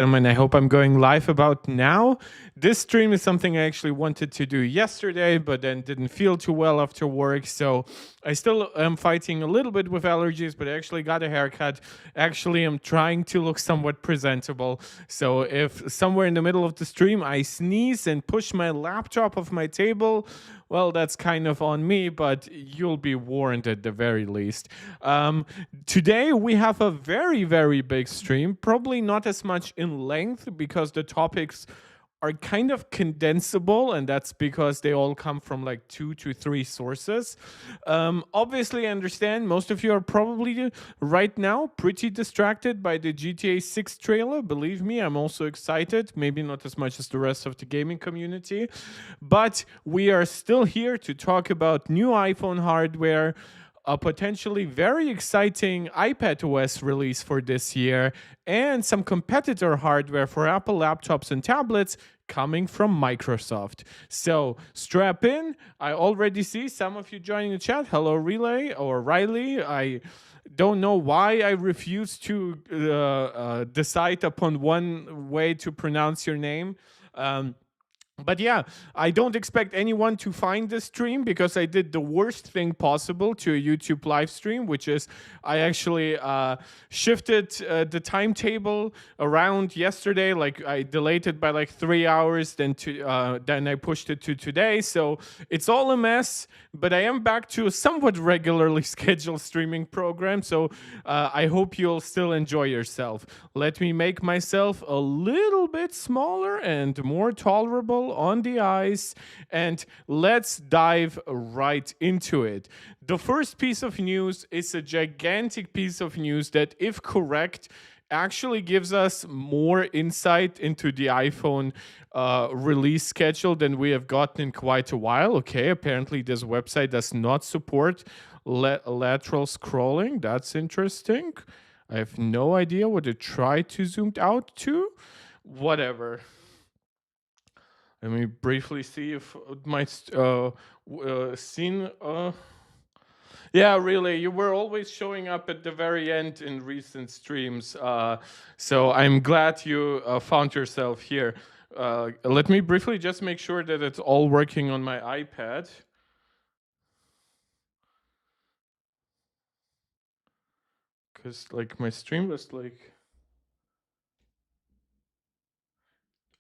and I hope I'm going live about now. This stream is something I actually wanted to do yesterday, but then didn't feel too well after work. So I still am fighting a little bit with allergies, but I actually got a haircut. Actually, I'm trying to look somewhat presentable. So if somewhere in the middle of the stream I sneeze and push my laptop off my table, well, that's kind of on me, but you'll be warned at the very least. Today we have a very, very big stream, probably not as much in length because the topics are kind of condensable, and that's because they all come from like 2 to 3 sources. Obviously, I understand most of you are probably right now pretty distracted by the GTA 6 trailer. Believe me, I'm also excited, maybe not as much as the rest of the gaming community, but we are still here to talk about new iPhone hardware, a potentially very exciting iPadOS release for this year, and some competitor hardware for Apple laptops and tablets coming from Microsoft. So strap in. I already see some of you joining the chat. Hello, Relay or Riley. I don't know why I refuse to decide upon one way to pronounce your name. But yeah, I don't expect anyone to find this stream because I did the worst thing possible to a YouTube live stream, which is I actually shifted the timetable around yesterday. Like I delayed it by like 3 hours, then I pushed it to today. So it's all a mess, but I am back to a somewhat regularly scheduled streaming program. So I hope you'll still enjoy yourself. Let me make myself a little bit smaller and more tolerable on the eyes, and let's dive right into it. The first piece of news is a gigantic piece of news that, if correct, actually gives us more insight into the iPhone release schedule than we have gotten in quite a while. Okay, apparently this website does not support lateral scrolling. That's interesting. I have no idea what it tried to zoom out to. Whatever. Let me briefly see if my scene. Yeah, really, you were always showing up at the very end in recent streams. So I'm glad you found yourself here. Let me briefly just make sure that it's all working on my iPad. Because like my stream was like...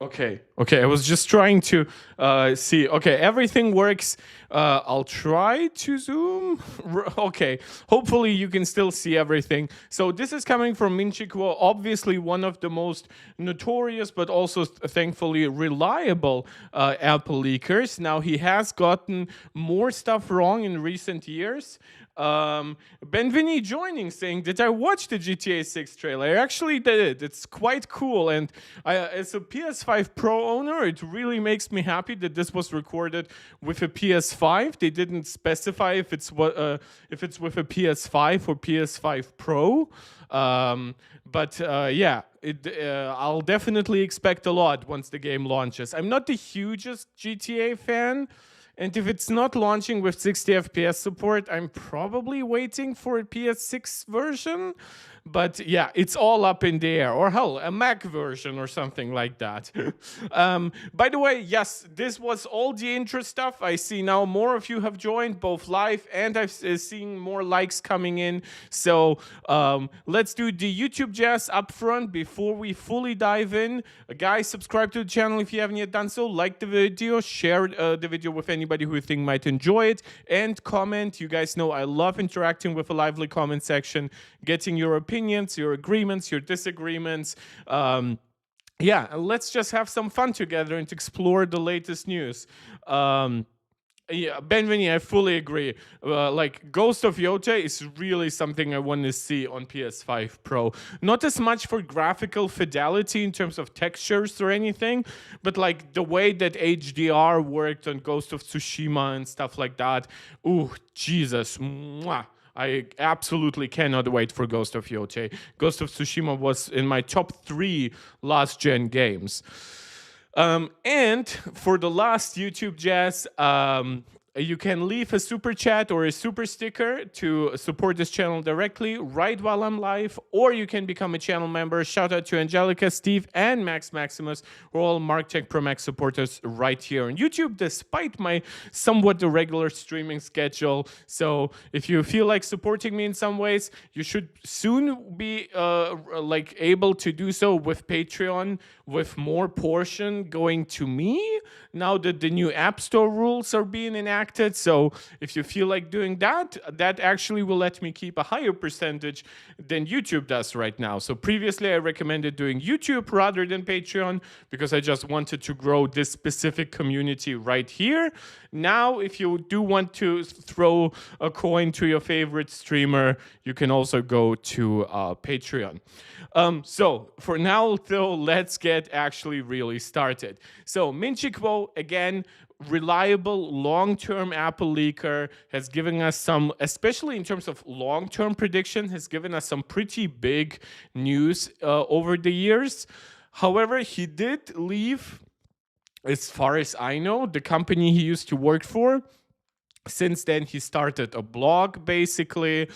Okay, I was just trying to see. Okay, everything works. I'll try to zoom. Okay, hopefully you can still see everything. So this is coming from Minchikuo, obviously one of the most notorious but also thankfully reliable Apple leakers. Now, he has gotten more stuff wrong in recent years. Benvini joining, saying, did I watch the GTA 6 trailer? I actually did. It's quite cool, and as a PS5 Pro owner, it really makes me happy that this was recorded with a PS5. They didn't specify if it's with a PS5 or PS5 Pro. Yeah, I'll definitely expect a lot once the game launches. I'm not the hugest GTA fan, and if it's not launching with 60 FPS support, I'm probably waiting for a PS6 version. But yeah, it's all up in the air. Or hell, a Mac version or something like that. By the way, yes, this was all the intro stuff. I see now more of you have joined, both live and I've seen more likes coming in. So let's do the YouTube jazz up front before we fully dive in. Guys, subscribe to the channel if you haven't yet done so. Like the video, share the video with anybody who you think might enjoy it, and comment. You guys know I love interacting with a lively comment section, getting your opinions, your agreements, your disagreements. Yeah, let's just have some fun together and explore the latest news. Yeah, Benvini, I fully agree. Like, Ghost of Yote is really something I want to see on PS5 Pro. Not as much for graphical fidelity in terms of textures or anything, but like the way that HDR worked on Ghost of Tsushima and stuff like that. Ooh, Jesus. Mwah. I absolutely cannot wait for Ghost of Yote. Ghost of Tsushima was in my top 3 last-gen games. And for the last YouTube jazz, you can leave a super chat or a super sticker to support this channel directly right while I'm live, or you can become a channel member. Shout out to Angelica, Steve, and Max Maximus, who are all MarkTech Pro Max supporters right here on YouTube, despite my somewhat irregular streaming schedule. So if you feel like supporting me in some ways, you should soon be like able to do so with Patreon, with more portion going to me now that the new App Store rules are being enacted. So if you feel like doing that, that actually will let me keep a higher percentage than YouTube does right now. So previously I recommended doing YouTube rather than Patreon because I just wanted to grow this specific community right here. Now, if you do want to throw a coin to your favorite streamer, you can also go to Patreon. So for now, though, let's get actually really started. So Minchi Kuo, again, reliable long-term Apple leaker, has given us some, especially in terms of long-term prediction, has given us some pretty big news over the years. However, he did leave, as far as I know, the company he used to work for. Since then, he started a blog, basically,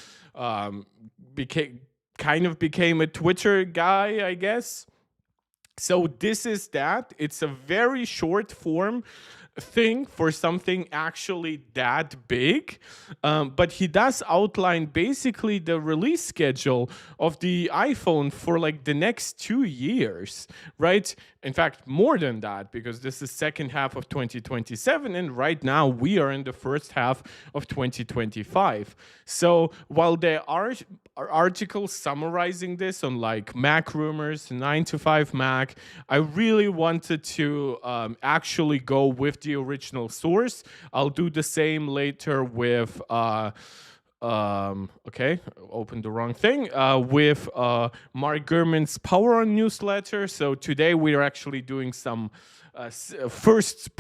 became a Twitter guy, I guess. So this is that. It's a very short form thing for something actually that big, but he does outline basically the release schedule of the iPhone for like the next 2 years, right? In fact, more than that, because this is second half of 2027, and right now we are in the first half of 2025. So while there are articles summarizing this on like Mac Rumors, 9to5Mac, I really wanted to actually go with the original source. I'll do the same later with okay, opened the wrong thing, with Mark Gurman's Power On newsletter. So today we are actually doing some first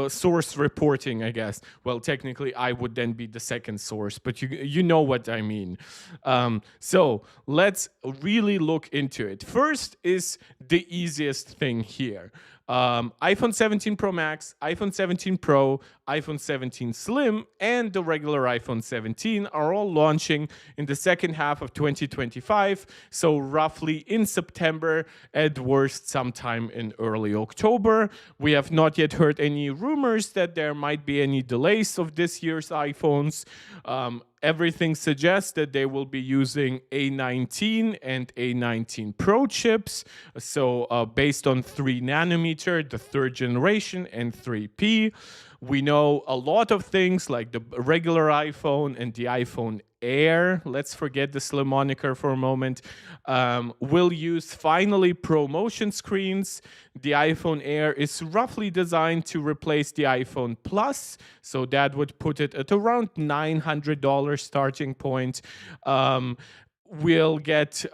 source reporting, I guess. Well, technically I would then be the second source, but you know what I mean. So let's really look into it. First is the easiest thing here. iPhone 17 Pro Max, iPhone 17 Pro, iPhone 17 Slim, and the regular iPhone 17 are all launching in the second half of 2025, so roughly in September, at worst sometime in early October. We have not yet heard any rumors that there might be any delays of this year's iPhones. Everything suggests that they will be using A19 and A19 Pro chips, so based on 3 nanometer, the third generation, and 3P. We know a lot of things like the regular iPhone and the iPhone Air, let's forget the Slim moniker for a moment, will use finally ProMotion screens. The iPhone Air is roughly designed to replace the iPhone Plus, so that would put it at around $900 starting point. We'll get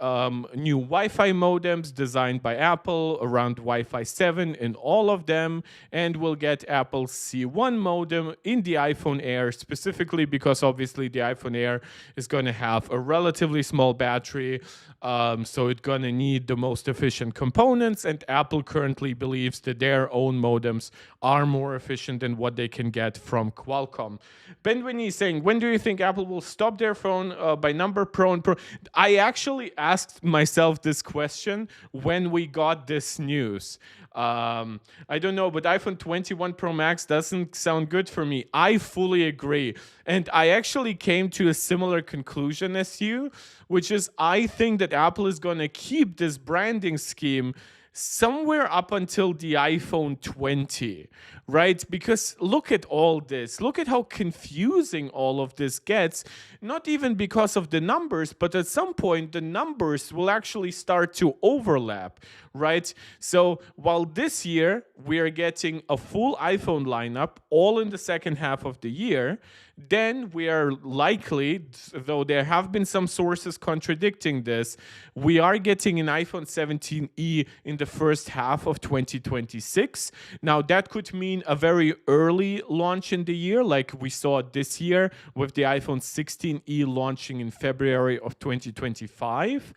new Wi-Fi modems designed by Apple around Wi-Fi 7 in all of them, and we'll get Apple's C1 modem in the iPhone Air, specifically because obviously the iPhone Air is going to have a relatively small battery, so it's going to need the most efficient components, and Apple currently believes that their own modems are more efficient than what they can get from Qualcomm. Ben Winnie is saying, when do you think Apple will stop their phone by number Pro and Pro? I actually asked myself this question when we got this news. I don't know, but iPhone 21 Pro Max doesn't sound good for me. I fully agree. And I actually came to a similar conclusion as you, which is I think that Apple is going to keep this branding scheme somewhere up until the iPhone 20, right? Because look at all this. Look at how confusing all of this gets, not even because of the numbers, but at some point the numbers will actually start to overlap, right? So while this year we are getting a full iPhone lineup all in the second half of the year, then we are likely, though there have been some sources contradicting this, we are getting an iPhone 17e in the first half of 2026. Now, that could mean a very early launch in the year, like we saw this year with the iPhone 16e launching in February of 2025.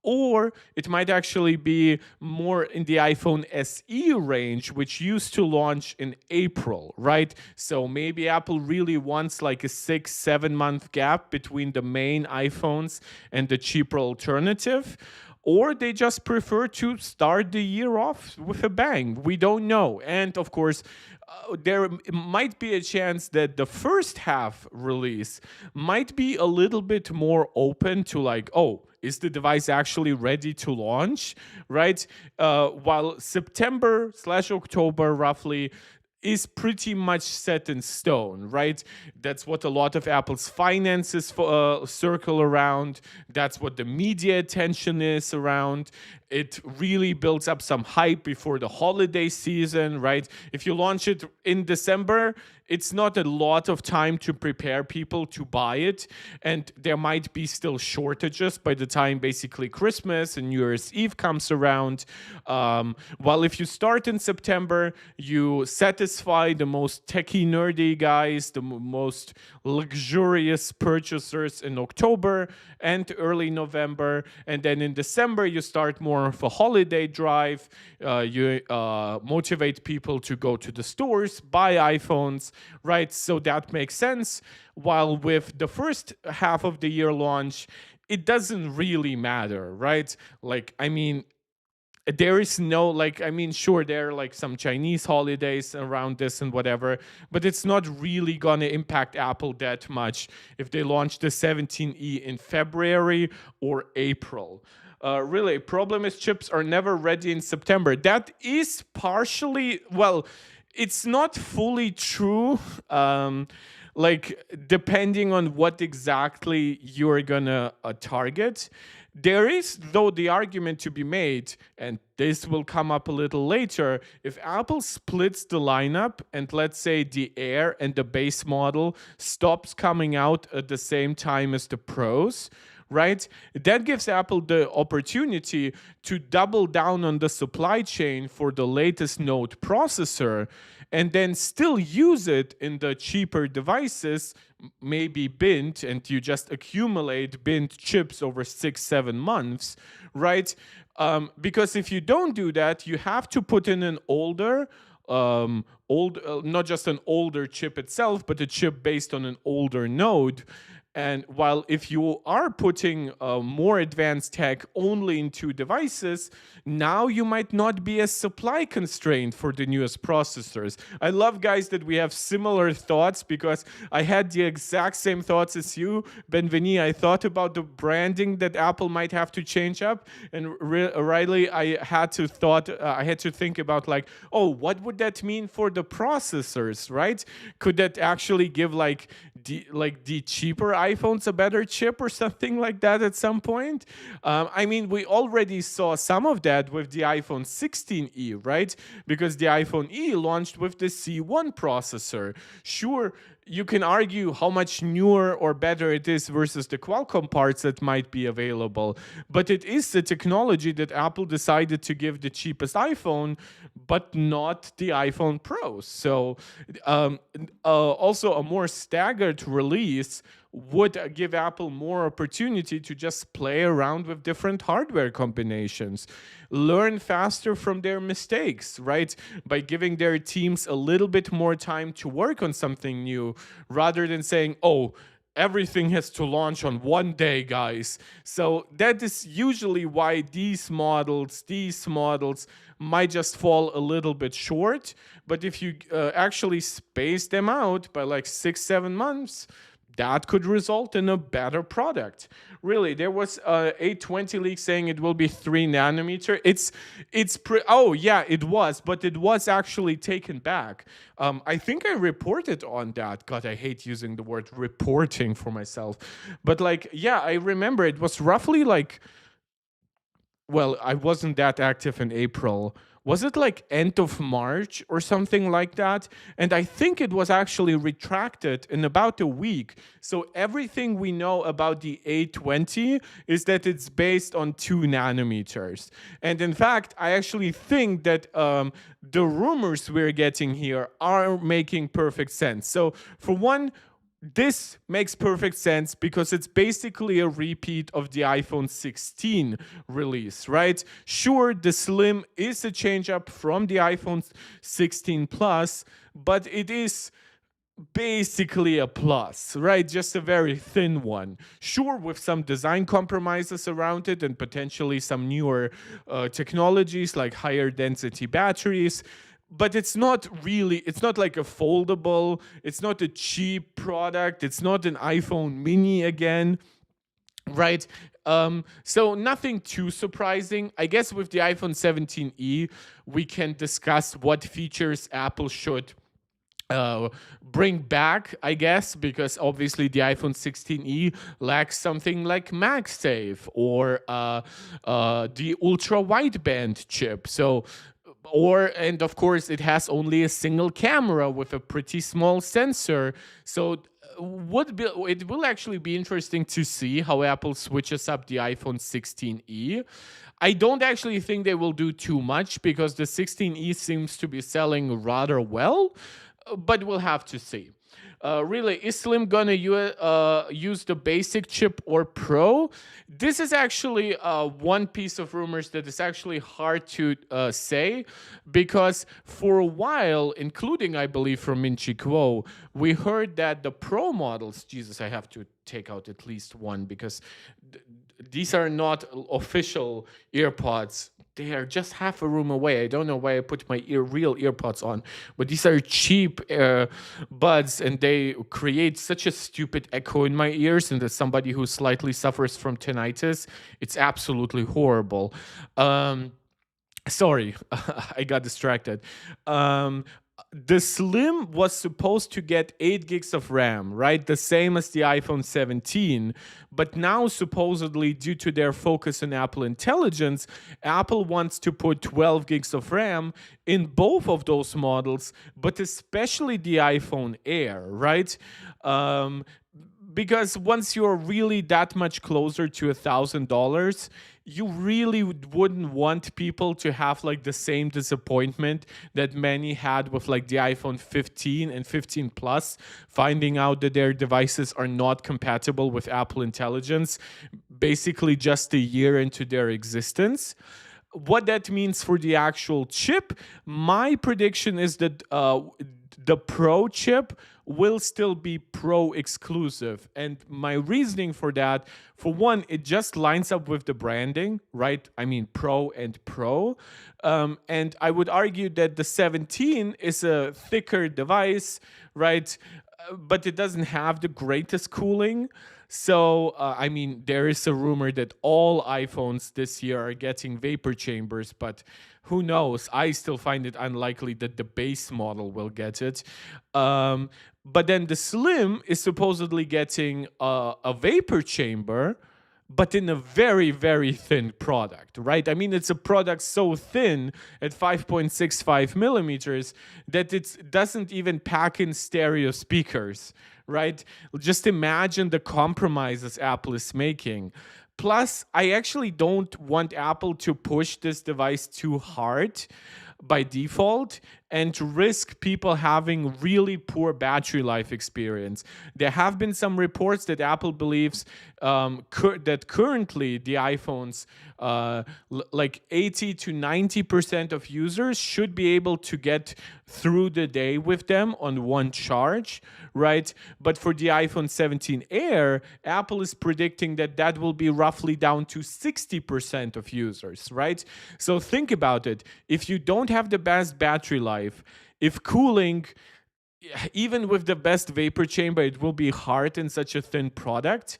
or it might actually be more in the iPhone SE range, which used to launch in April, right? So maybe Apple really wants like a 6-7 month gap between the main iPhones and the cheaper alternative, or they just prefer to start the year off with a bang. We don't know. And of course, there might be a chance that the first half release might be a little bit more open to like, oh, is the device actually ready to launch, right? While September/October roughly is pretty much set in stone, right? That's what a lot of Apple's finances circle around. That's what the media attention is around. It really builds up some hype before the holiday season, right? If you launch it in December, it's not a lot of time to prepare people to buy it. And there might be still shortages by the time basically Christmas and New Year's Eve comes around. While if you start in September, you satisfy the most techie, nerdy guys, the most luxurious purchasers in October and early November. And then in December, you start more of a holiday drive. You motivate people to go to the stores, buy iPhones, right? So that makes sense. While with the first half of the year launch, it doesn't really matter, right? Like, I mean, there is no like, I mean, sure, there are like some Chinese holidays around this and whatever, but it's not really gonna impact Apple that much if they launch the 17E in February or April. Really, problem is chips are never ready in September. That is partially, well, it's not fully true. Like, depending on what exactly you're gonna target. There is, though, the argument to be made, and this will come up a little later, if Apple splits the lineup and let's say the Air and the base model stops coming out at the same time as the Pros, right? That gives Apple the opportunity to double down on the supply chain for the latest node processor and then still use it in the cheaper devices, maybe bint, and you just accumulate bint chips over 6-7 months, right? Because if you don't do that, you have to put in an older, not just an older chip itself, but a chip based on an older node. And while if you are putting more advanced tech only into devices, now you might not be as supply constrained for the newest processors. I love, guys, that we have similar thoughts because I had the exact same thoughts as you, Benveni. I thought about the branding that Apple might have to change up, and Riley, I had to think about like, oh, what would that mean for the processors, right? Could that actually give like the cheaper iPhones a better chip or something like that at some point? I mean, we already saw some of that with the iPhone 16e, right? Because the iPhone E launched with the C1 processor. Sure, you can argue how much newer or better it is versus the Qualcomm parts that might be available, but it is the technology that Apple decided to give the cheapest iPhone, but not the iPhone Pro. So also a more staggered release would give Apple more opportunity to just play around with different hardware combinations, learn faster from their mistakes, right? By giving their teams a little bit more time to work on something new, rather than saying, oh, everything has to launch on one day, guys. So that is usually why these models might just fall a little bit short. But if you actually space them out by like 6-7 months, that could result in a better product. Really, there was a 820 leak saying it will be 3 nanometer. Oh yeah, it was, but it was actually taken back. I think I reported on that. God, I hate using the word reporting for myself. But like, yeah, I remember it was roughly like, well, I wasn't that active in April. Was it like end of March or something like that? And I think it was actually retracted in about a week. So everything we know about the A20 is that it's based on 2 nanometers. And in fact, I actually think that the rumors we're getting here are making perfect sense. So for one, This makes perfect sense because it's basically a repeat of the iPhone 16 release, right? Sure, the Slim is a change up from the iPhone 16 Plus, but it is basically a plus, right? Just a very thin one. Sure, with some design compromises around it and potentially some newer technologies like higher density batteries. But it's not like a foldable, it's not a cheap product, it's not an iPhone mini again, right? So nothing too surprising. I guess with the iPhone 17e, we can discuss what features Apple should bring back, I guess, because obviously the iPhone 16e lacks something like MagSafe or the ultra wideband chip. So, and of course, it has only a single camera with a pretty small sensor. So, it will actually be interesting to see how Apple switches up the iPhone 16e. I don't actually think they will do too much because the 16e seems to be selling rather well, but we'll have to see. Really, is Slim gonna use the basic chip or Pro? This is actually one piece of rumors that is actually hard to say, because for a while, including I believe from Minchi Kuo, we heard that the Pro models. Jesus, I have to take out at least one because these are not official earpods. They are just half a room away. I don't know why I put my real earpods on, but these are cheap buds, and they create such a stupid echo in my ears. And as somebody who slightly suffers from tinnitus, it's absolutely horrible. Sorry, I got distracted. The Slim was supposed to get 8 gigs of RAM, right? The same as the iPhone 17. But now, supposedly, due to their focus on Apple Intelligence, Apple wants to put 12 gigs of RAM in both of those models, but especially the iPhone Air, right? Because once you're really that much closer to $1,000, you really wouldn't want people to have like the same disappointment that many had with like the iPhone 15 and 15 Plus, finding out that their devices are not compatible with Apple Intelligence basically just a year into their existence. What that means for the actual chip, my prediction is that the Pro chip will still be Pro exclusive. And my reasoning for that, for one, it just lines up with the branding, right? I mean, Pro and Pro. And I would argue that the 17 is a thicker device, right? But it doesn't have the greatest cooling. So, I mean, there is a rumor that all iPhones this year are getting vapor chambers, but who knows? I still find it unlikely that the base model will get it. But then the Slim is supposedly getting a vapor chamber, but in a very, very thin product, right? I mean, it's a product so thin at 5.65 millimeters that it doesn't even pack in stereo speakers, right? Just imagine the compromises Apple is making. Plus, I actually don't want Apple to push this device too hard by default and to risk people having really poor battery life experience. There have been some reports that Apple believes that currently the iPhones, like 80 to 90% of users should be able to get through the day with them on one charge, right? But for the iPhone 17 Air, Apple is predicting that that will be roughly down to 60% of users, right? So think about it. If you don't have the best battery life, if cooling, even with the best vapor chamber, it will be hard in such a thin product.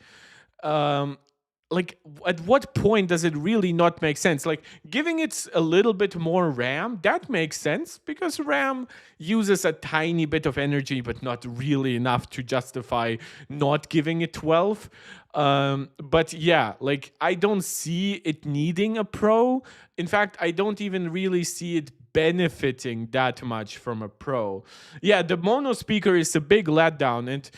Like, at what point does it really not make sense? Like, giving it a little bit more RAM, that makes sense because RAM uses a tiny bit of energy, but not really enough to justify not giving it 12. But yeah, like, I don't see it needing a Pro. In fact, I don't even really see it benefiting that much from a Pro. Yeah, the mono speaker is a big letdown, and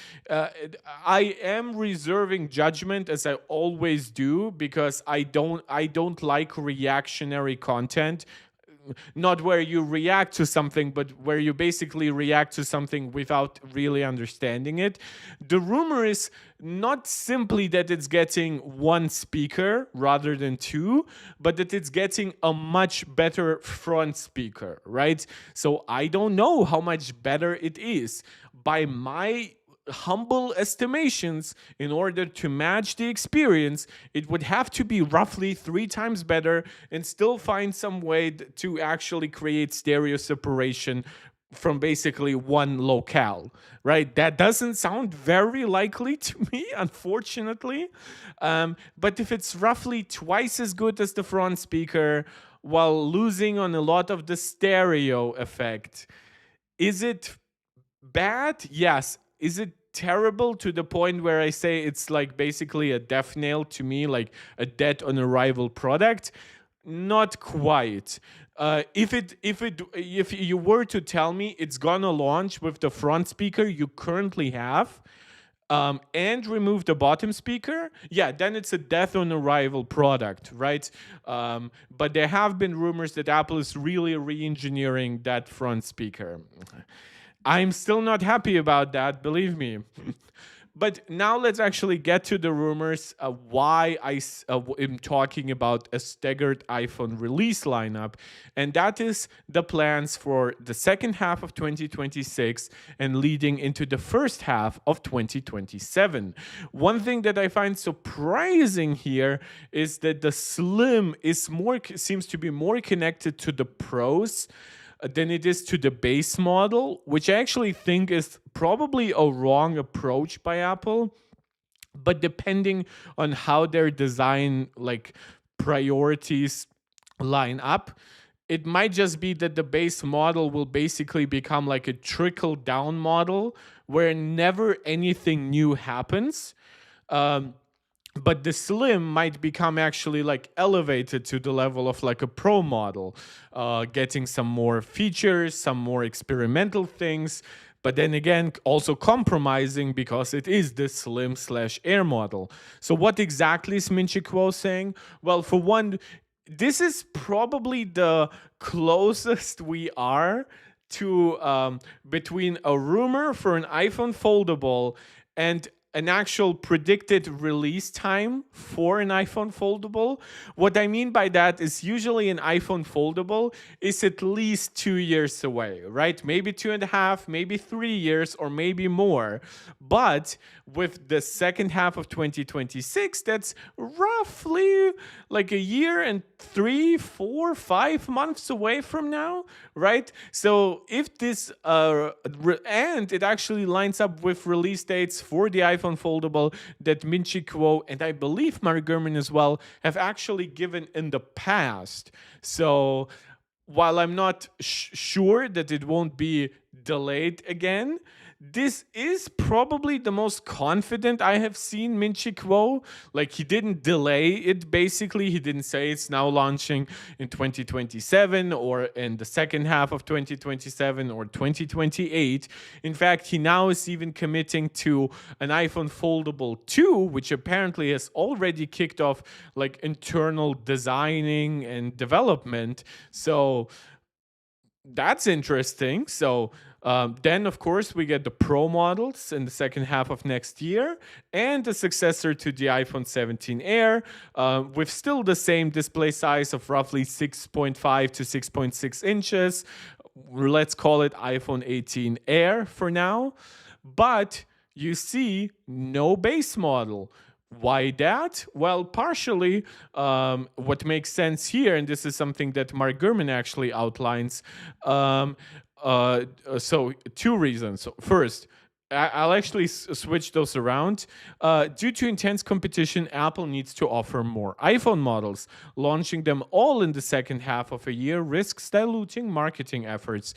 I am reserving judgment as I always do because I don't like reactionary content. not where you react to something, but where you basically react to something without really understanding it. The rumor is not simply that it's getting one speaker rather than two, but that it's getting a much better front speaker, right? So I don't know how much better it is. By my humble estimations, in order to match the experience, it would have to be roughly 3 times better and still find some way to actually create stereo separation from basically one locale, right? That doesn't sound very likely to me, unfortunately. But if it's roughly twice as good as the front speaker while losing on a lot of the stereo effect, is it bad? Yes. Is it terrible to the point where I say it's like basically a death nail to me, like a dead on arrival product? Not quite. If you were to tell me it's gonna launch with the front speaker you currently have, and remove the bottom speaker, yeah, then it's a death on arrival product, right? But there have been rumors that Apple is really re-engineering that front speaker. I'm still not happy about that, believe me. But now let's actually get to the rumors, why I am talking about a staggered iPhone release lineup. And that is the plans for the second half of 2026 and leading into the first half of 2027. One thing that I find surprising here is that the Slim seems to be more connected to the pros than it is to the base model, which I actually think is probably a wrong approach by Apple. But depending on how their design priorities line up, it might just be that the base model will basically become like a trickle down model where never anything new happens. But the Slim might become actually like elevated to the level of like a pro model, getting some more features, some more experimental things, but then again also compromising because it is the Slim/Air model. So what exactly is Min-Chi Kuo saying? Well, for one, this is probably the closest we are to between a rumor for an iPhone foldable and an actual predicted release time for an iPhone foldable. What I mean by that is usually an iPhone foldable is at least 2 years away, right? Maybe 2.5, maybe 3 years, or maybe more. But with the second half of 2026, that's roughly like a year and 3, 4, 5 months away from now, right? So if this and it actually lines up with release dates for the iPhone foldable that Min-Chi Kuo and I believe Mark Gurman as well have actually given in the past. So while I'm not sure that it won't be delayed again, this is probably the most confident I have seen Min-Chi Kuo. Like, he didn't delay it, basically. He didn't say it's now launching in 2027 or in the second half of 2027 or 2028. In fact, he now is even committing to an iPhone Foldable 2, which apparently has already kicked off like internal designing and development. So that's interesting. So then, of course, we get the Pro models in the second half of next year and the successor to the iPhone 17 Air with still the same display size of roughly 6.5 to 6.6 inches. Let's call it iPhone 18 Air for now. But you see no base model. Why that? Well, partially what makes sense here, and this is something that Mark Gurman actually outlines. So 2 reasons. So first, I'll actually switch those around. Due to intense competition, Apple needs to offer more iPhone models. Launching them all in the second half of a year risks diluting marketing efforts.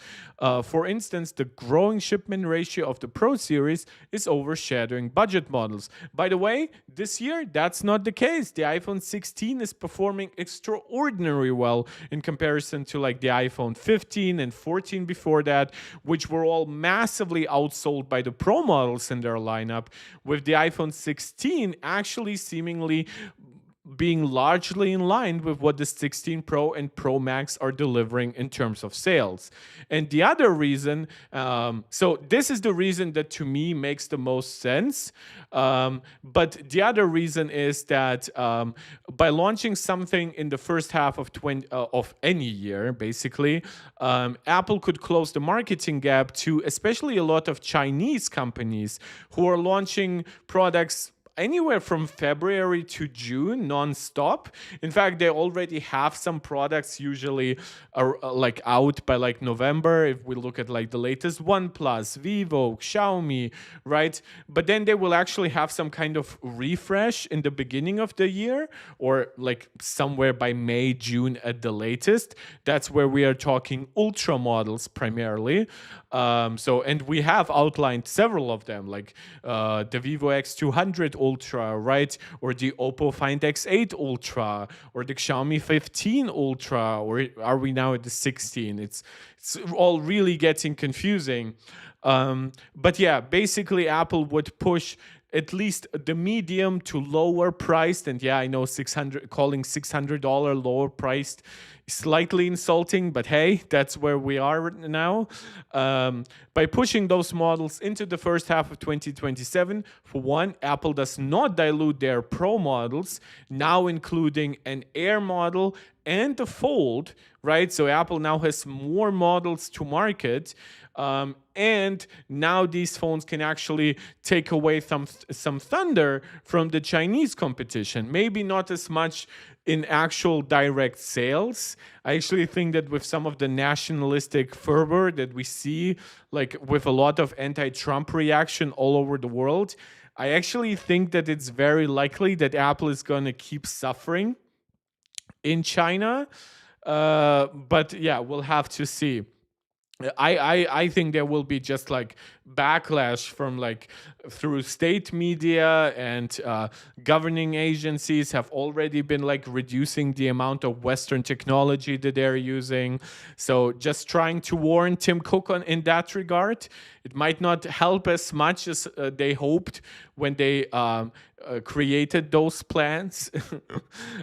For instance, the growing shipment ratio of the Pro series is overshadowing budget models. By the way, this year, that's not the case. The iPhone 16 is performing extraordinarily well in comparison to like the iPhone 15 and 14 before that, which were all massively outsold by the Pro models in their lineup, with the iPhone 16 actually seemingly being largely in line with what the 16 Pro and Pro Max are delivering in terms of sales. And the other reason, so this is the reason that to me makes the most sense. But the other reason is that by launching something in the first half of any year, basically, Apple could close the marketing gap to especially a lot of Chinese companies who are launching products anywhere from February to June non-stop. In fact, they already have some products usually are like out by like November. If we look at like the latest OnePlus, Vivo, Xiaomi, right? But then they will actually have some kind of refresh in the beginning of the year, or like somewhere by May, June at the latest. That's where we are talking ultra models primarily. And we have outlined several of them, like the Vivo X200 Ultra, right? Or the Oppo Find X8 Ultra, or the Xiaomi 15 Ultra, or are we now at the 16? It's all really getting confusing. But yeah, basically Apple would push at least the medium to lower priced, and yeah, I know calling $600 lower priced slightly insulting, but hey, that's where we are now. By pushing those models into the first half of 2027, for one, Apple does not dilute their Pro models, now including an Air model and the Fold, right? So Apple now has more models to market. And now these phones can actually take away some thunder from the Chinese competition. Maybe not as much in actual direct sales. I actually think that with some of the nationalistic fervor that we see, like with a lot of anti-Trump reaction all over the world, I actually think that it's very likely that Apple is going to keep suffering in China. But yeah, we'll have to see. I think there will be just like backlash from like through state media, and governing agencies have already been like reducing the amount of Western technology that they're using. So just trying to warn Tim Cook in that regard. It might not help as much as they hoped when they created those plans.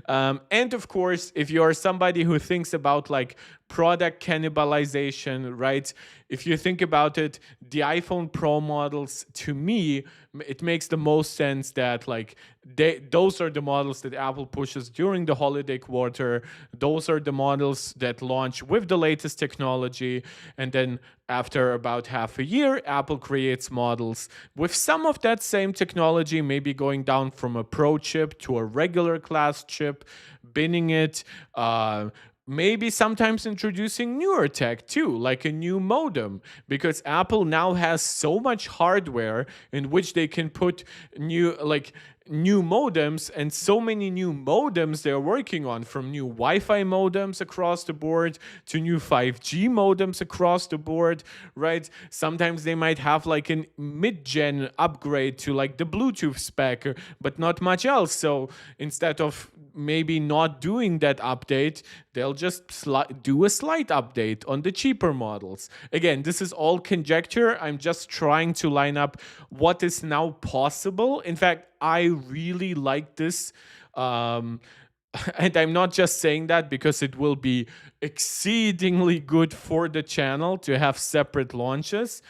And of course, if you are somebody who thinks about like product cannibalization, right? If you think about it, the iPhone Pro models, to me, it makes the most sense that like those are the models that Apple pushes during the holiday quarter. Those are the models that launch with the latest technology, and then after about half a year, Apple creates models with some of that same technology, maybe going down from a Pro chip to a regular class chip, binning it, maybe sometimes introducing newer tech too, like a new modem, because Apple now has so much hardware in which they can put new modems, and so many new modems they're working on, from new Wi-Fi modems across the board to new 5G modems across the board, right? Sometimes they might have like a mid-gen upgrade to like the Bluetooth spec, but not much else. So instead of maybe not doing that update, they'll just do a slight update on the cheaper models. Again, this is all conjecture. I'm just trying to line up what is now possible. In fact, I really like this. And I'm not just saying that because it will be exceedingly good for the channel to have separate launches.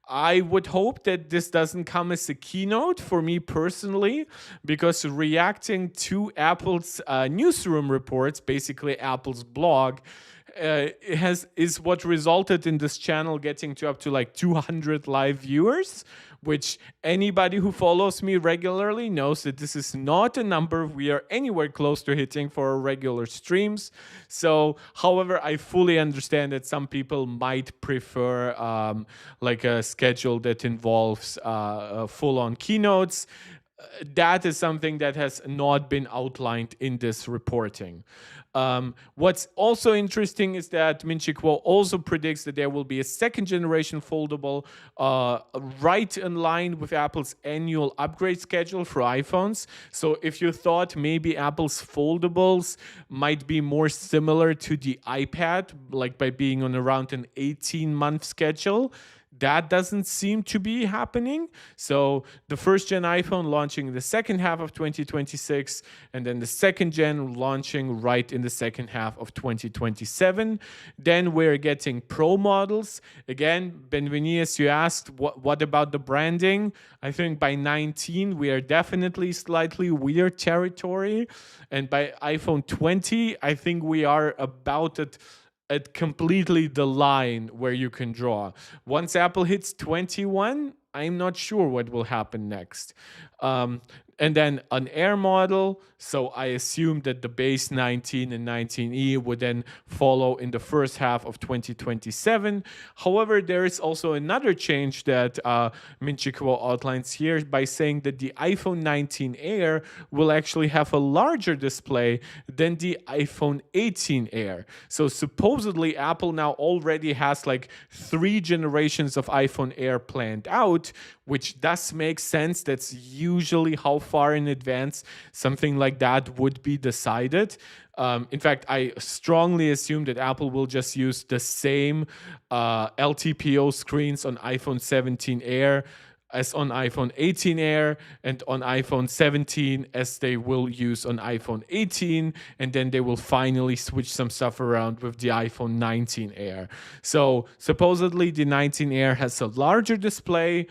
I would hope that this doesn't come as a keynote for me personally, because reacting to Apple's newsroom reports, basically Apple's blog, is what resulted in this channel getting to up to like 200 live viewers, which anybody who follows me regularly knows that this is not a number we are anywhere close to hitting for our regular streams. So, however, I fully understand that some people might prefer like a schedule that involves full-on keynotes. That is something that has not been outlined in this reporting. What's also interesting is that Min-Chi Kuo also predicts that there will be a second generation foldable right in line with Apple's annual upgrade schedule for iPhones. So if you thought maybe Apple's foldables might be more similar to the iPad, like by being on around an 18-month schedule, that doesn't seem to be happening. So the first gen iPhone launching the second half of 2026, and then the second gen launching right in the second half of 2027. Then we're getting Pro models. Again, Benvenius, you asked, what about the branding? I think by 19, we are definitely slightly weird territory. And by iPhone 20, I think we are about at completely the line where you can draw. Once Apple hits 21, I'm not sure what will happen next. And then an Air model. So I assume that the base 19 and 19E would then follow in the first half of 2027. However, there is also another change that Minchikuo outlines here by saying that the iPhone 19 Air will actually have a larger display than the iPhone 18 Air. So supposedly Apple now already has like 3 generations of iPhone Air planned out, which does make sense. That's usually how far in advance something like that would be decided. In fact, I strongly assume that Apple will just use the same LTPO screens on iPhone 17 Air as on iPhone 18 Air, and on iPhone 17 as they will use on iPhone 18, and then they will finally switch some stuff around with the iPhone 19 Air. So supposedly the 19 Air has a larger display.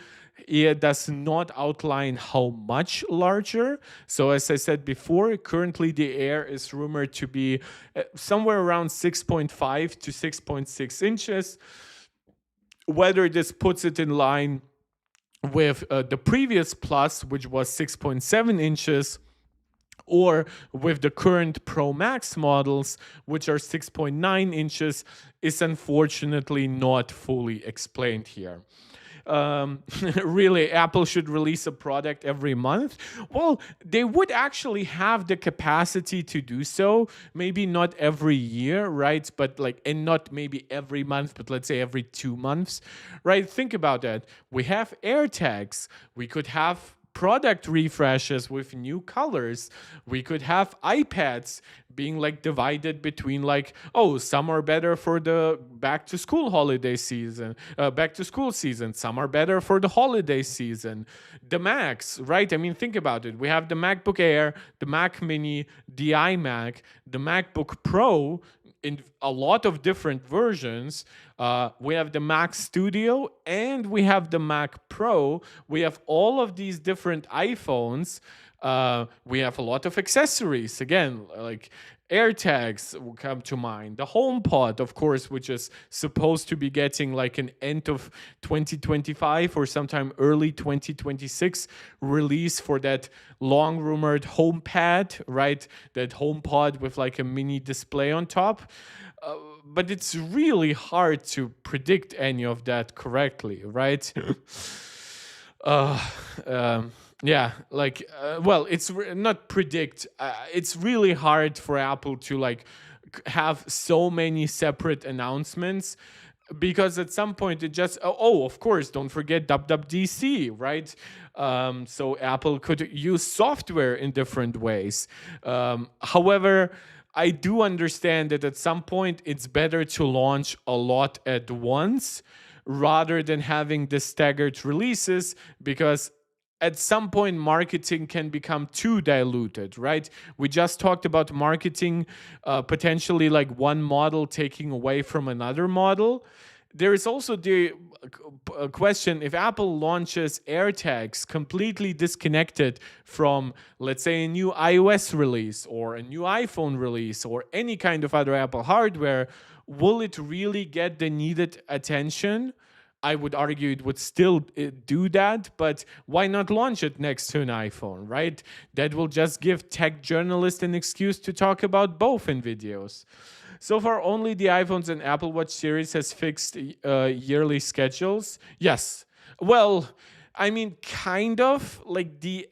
It does not outline how much larger. So as I said before, currently the Air is rumored to be somewhere around 6.5 to 6.6 inches. Whether this puts it in line with the previous Plus, which was 6.7 inches, or with the current Pro Max models, which are 6.9 inches, is unfortunately not fully explained here. Really, Apple should release a product every month. Well, they would actually have the capacity to do so. Maybe not every year, right? But like, and not maybe every month, but let's say every 2 months, right? Think about that. We have AirTags. We could have product refreshes with new colors. We could have iPads being like divided between like, oh, some are better for the back to school holiday season, back to school season. Some are better for the holiday season. The Macs, right? I mean, think about it. We have the MacBook Air, the Mac Mini, the iMac, the MacBook Pro in a lot of different versions. We have the Mac Studio and we have the Mac Pro. We have all of these different iPhones. We have a lot of accessories. Again, like AirTags will come to mind. The HomePod, of course, which is supposed to be getting like an end of 2025 or sometime early 2026 release for that long rumored HomePad, right? That HomePod with like a mini display on top. But it's really hard to predict any of that correctly, right? Yeah, like, well, it's not predict. It's really hard for Apple to like have so many separate announcements, because at some point it just, oh, of course, don't forget WWDC, right? So Apple could use software in different ways. However, I do understand that at some point it's better to launch a lot at once rather than having the staggered releases, because at some point marketing can become too diluted, right? We just talked about marketing potentially like one model taking away from another model. There is also the question, if Apple launches AirTags completely disconnected from, let's say, a new iOS release or a new iPhone release or any kind of other Apple hardware, will it really get the needed attention? I would argue it would still do that, but why not launch it next to an iPhone, right? That will just give tech journalists an excuse to talk about both in videos. So far, only the iPhones and Apple Watch series has fixed yearly schedules. Yes. Well, I mean, kind of like the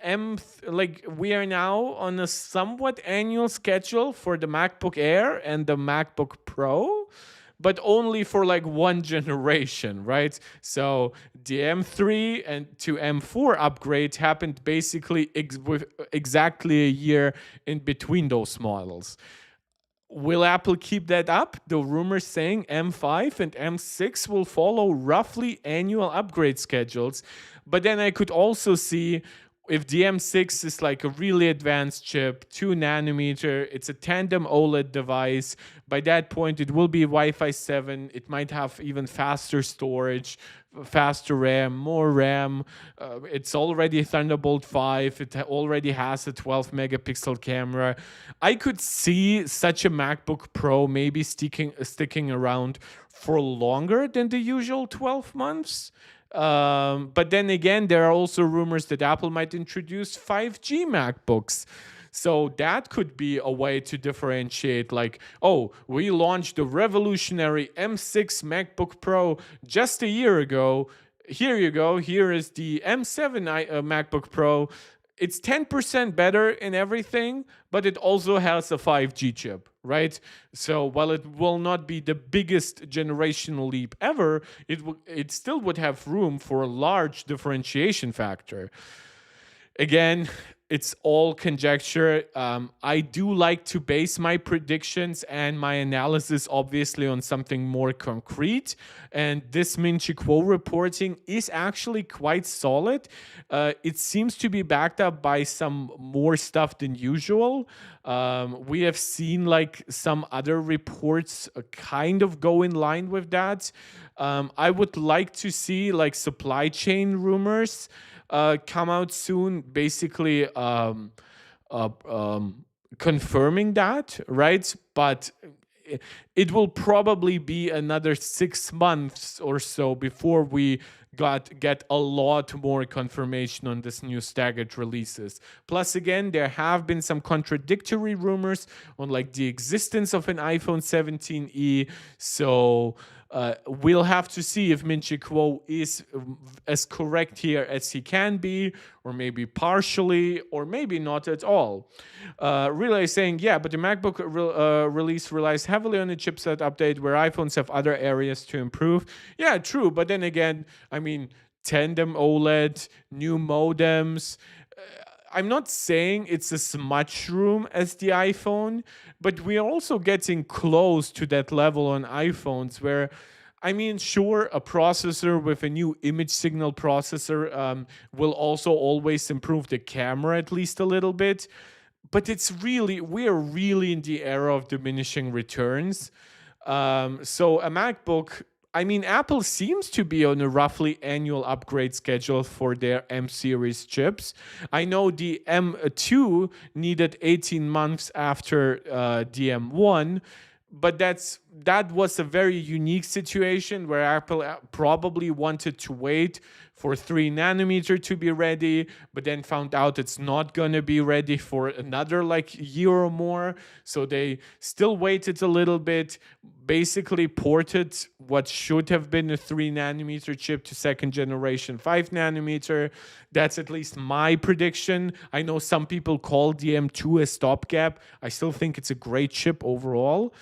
like we are now on a somewhat annual schedule for the MacBook Air and the MacBook Pro, but only for like one generation, right? So the M3 and to M4 upgrade happened basically with exactly a year in between those models. Will Apple keep that up? The rumors saying M5 and M6 will follow roughly annual upgrade schedules. But then I could also see if the M6 is like a really advanced chip, 2 nanometer, it's a tandem OLED device. By that point, it will be Wi Fi 7. It might have even faster storage, faster RAM, more RAM. It's already Thunderbolt 5. It already has a 12 megapixel camera. I could see such a MacBook Pro maybe sticking around for longer than the usual 12 months. But then again, there are also rumors that Apple might introduce 5G MacBooks. So that could be a way to differentiate, like, oh, we launched the revolutionary M6 MacBook Pro just a year ago. Here you go. Here is the M7 MacBook Pro. It's 10% better in everything, but it also has a 5G chip, right? So while it will not be the biggest generational leap ever, it still would have room for a large differentiation factor. Again, it's all conjecture. I do like to base my predictions and my analysis, obviously, on something more concrete. And this Min-Chi Kuo reporting is actually quite solid. It seems to be backed up by some more stuff than usual. We have seen like some other reports kind of go in line with that. I would like to see like supply chain rumors come out soon, basically confirming that, right? But it will probably be another 6 months or so before we get a lot more confirmation on this new staggered releases. Plus, again, there have been some contradictory rumors on like the existence of an iPhone 17e. So we'll have to see if Min-Chi Kuo is as correct here as he can be, or maybe partially, or maybe not at all. Relay saying, yeah, but the MacBook release relies heavily on a chipset update where iPhones have other areas to improve. Yeah, true. But then again, I mean, tandem OLED, new modems. I'm not saying it's as much room as the iPhone, but we're also getting close to that level on iPhones where, I mean, sure, a processor with a new image signal processor will also always improve the camera at least a little bit. But we're really in the era of diminishing returns. So a MacBook, I mean, Apple seems to be on a roughly annual upgrade schedule for their M series chips. I know the M2 needed 18 months after the M1, but that was a very unique situation where Apple probably wanted to wait for 3 nanometer to be ready, but then found out it's not going to be ready for another like year or more. So they still waited a little bit, basically ported what should have been a 3 nanometer chip to second generation 5 nanometer. That's at least my prediction. I know some people call the M2 a stopgap. I still think it's a great chip overall.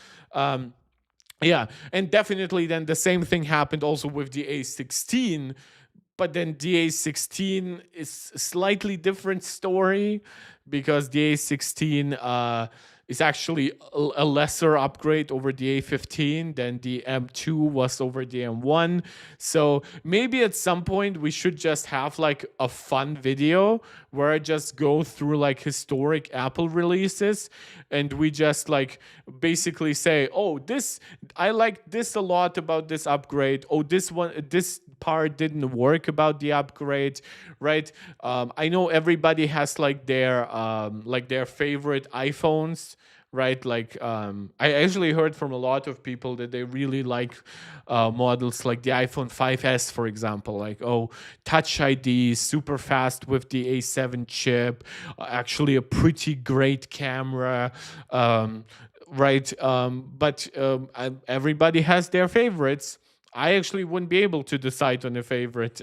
Yeah, and definitely then the same thing happened also with the A16. But then the A16 is a slightly different story because the A16 is actually a lesser upgrade over the A15 than the M2 was over the M1. So maybe at some point we should just have like a fun video where I just go through like historic Apple releases and we just like basically say, oh, I like this a lot about this upgrade. Oh, this part didn't work about the upgrade, right? I know everybody has like their favorite iPhones, right? Like I actually heard from a lot of people that they really like models like the iPhone 5S, for example. Like, oh, Touch ID, super fast with the A7 chip, actually a pretty great camera. Right? But everybody has their favorites. I actually wouldn't be able to decide on a favorite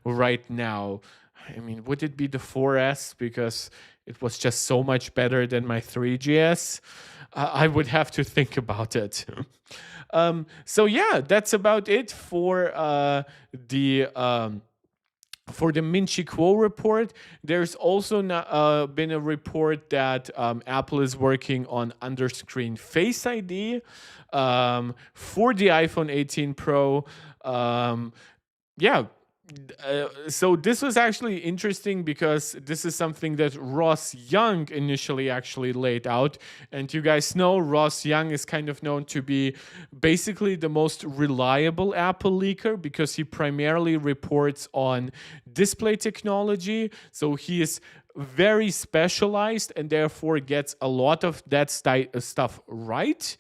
right now. I mean, would it be the 4S because it was just so much better than my 3GS? I would have to think about it. So yeah, that's about it for the for the Min Chi Kuo report, there's also been a report that Apple is working on underscreen Face ID for the iPhone 18 Pro. Um, yeah. So this was actually interesting because this is something that Ross Young initially actually laid out, and you guys know Ross Young is kind of known to be basically the most reliable Apple leaker because he primarily reports on display technology. So he is very specialized and therefore gets a lot of that stuff right.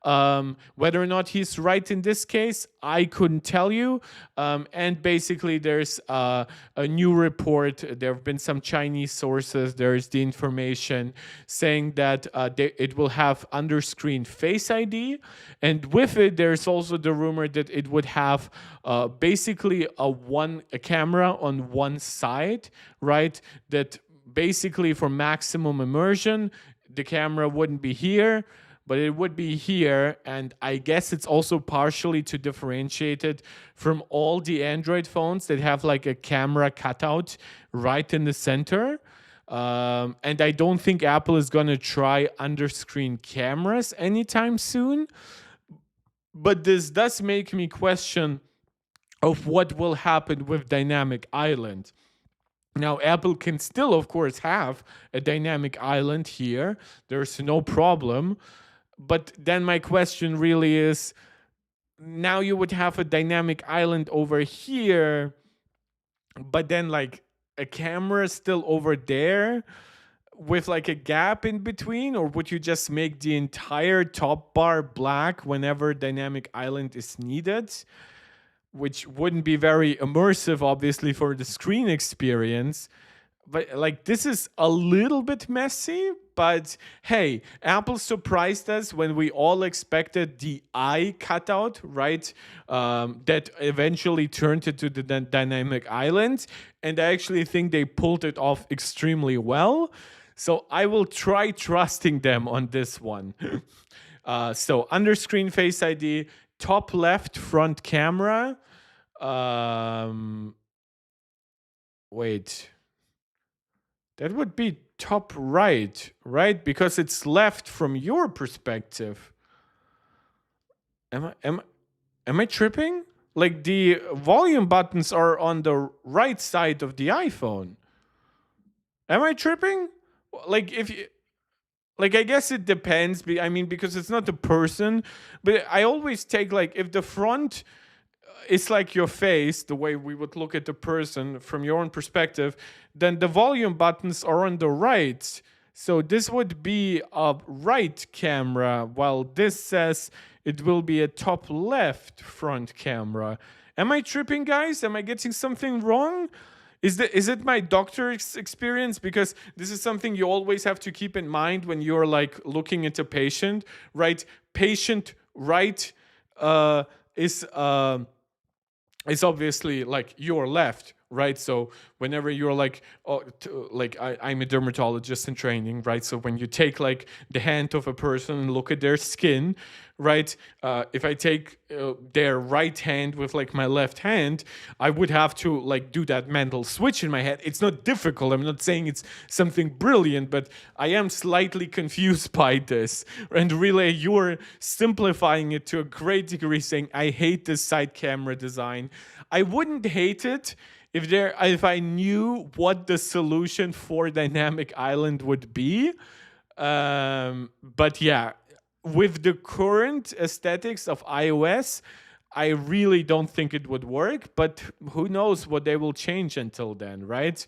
Whether or not he's right in this case, I couldn't tell you. And basically, there's a new report. There have been some Chinese sources. There's the information saying that it will have underscreen Face ID. And with it, there's also the rumor that it would have basically a camera on one side, right? That basically for maximum immersion, the camera wouldn't be here, but it would be here. And I guess it's also partially to differentiate it from all the Android phones that have like a camera cutout right in the center. And I don't think Apple is going to try underscreen cameras anytime soon. But this does make me question of what will happen with Dynamic Island. Now, Apple can still, of course, have a dynamic island here. There's no problem. But then my question really is, now you would have a dynamic island over here, but then like a camera still over there with like a gap in between? Or would you just make the entire top bar black whenever dynamic island is needed? Which wouldn't be very immersive, obviously, for the screen experience. But like, this is a little bit messy. But hey, Apple surprised us when we all expected the eye cutout, right? That eventually turned into the dynamic island. And I actually think they pulled it off extremely well. So I will try trusting them on this one. So underscreen Face ID, top left front camera. Wait. That would be top right, right? Because it's left from your perspective. Am I tripping? Like the volume buttons are on the right side of the iPhone. Am I tripping? Like if you, like, I guess it depends. I mean, because it's not the person, but I always take like if the front is like your face, the way we would look at the person from your own perspective, then the volume buttons are on the right. So this would be a right camera, while this says it will be a top left front camera. Am I tripping, guys? Am I getting something wrong? Is it my doctor's experience? Because this is something you always have to keep in mind when you're like looking at a patient, right? Patient right is obviously like your left, right? So whenever you're like, I'm a dermatologist in training, right? So when you take like the hand of a person and look at their skin, right? If I take their right hand with like my left hand, I would have to like do that mental switch in my head. It's not difficult. I'm not saying it's something brilliant, but I am slightly confused by this. And really, you're simplifying it to a great degree, saying, I hate this side camera design. I wouldn't hate it if I knew what the solution for Dynamic Island would be. But yeah, with the current aesthetics of iOS, I really don't think it would work, but who knows what they will change until then, right?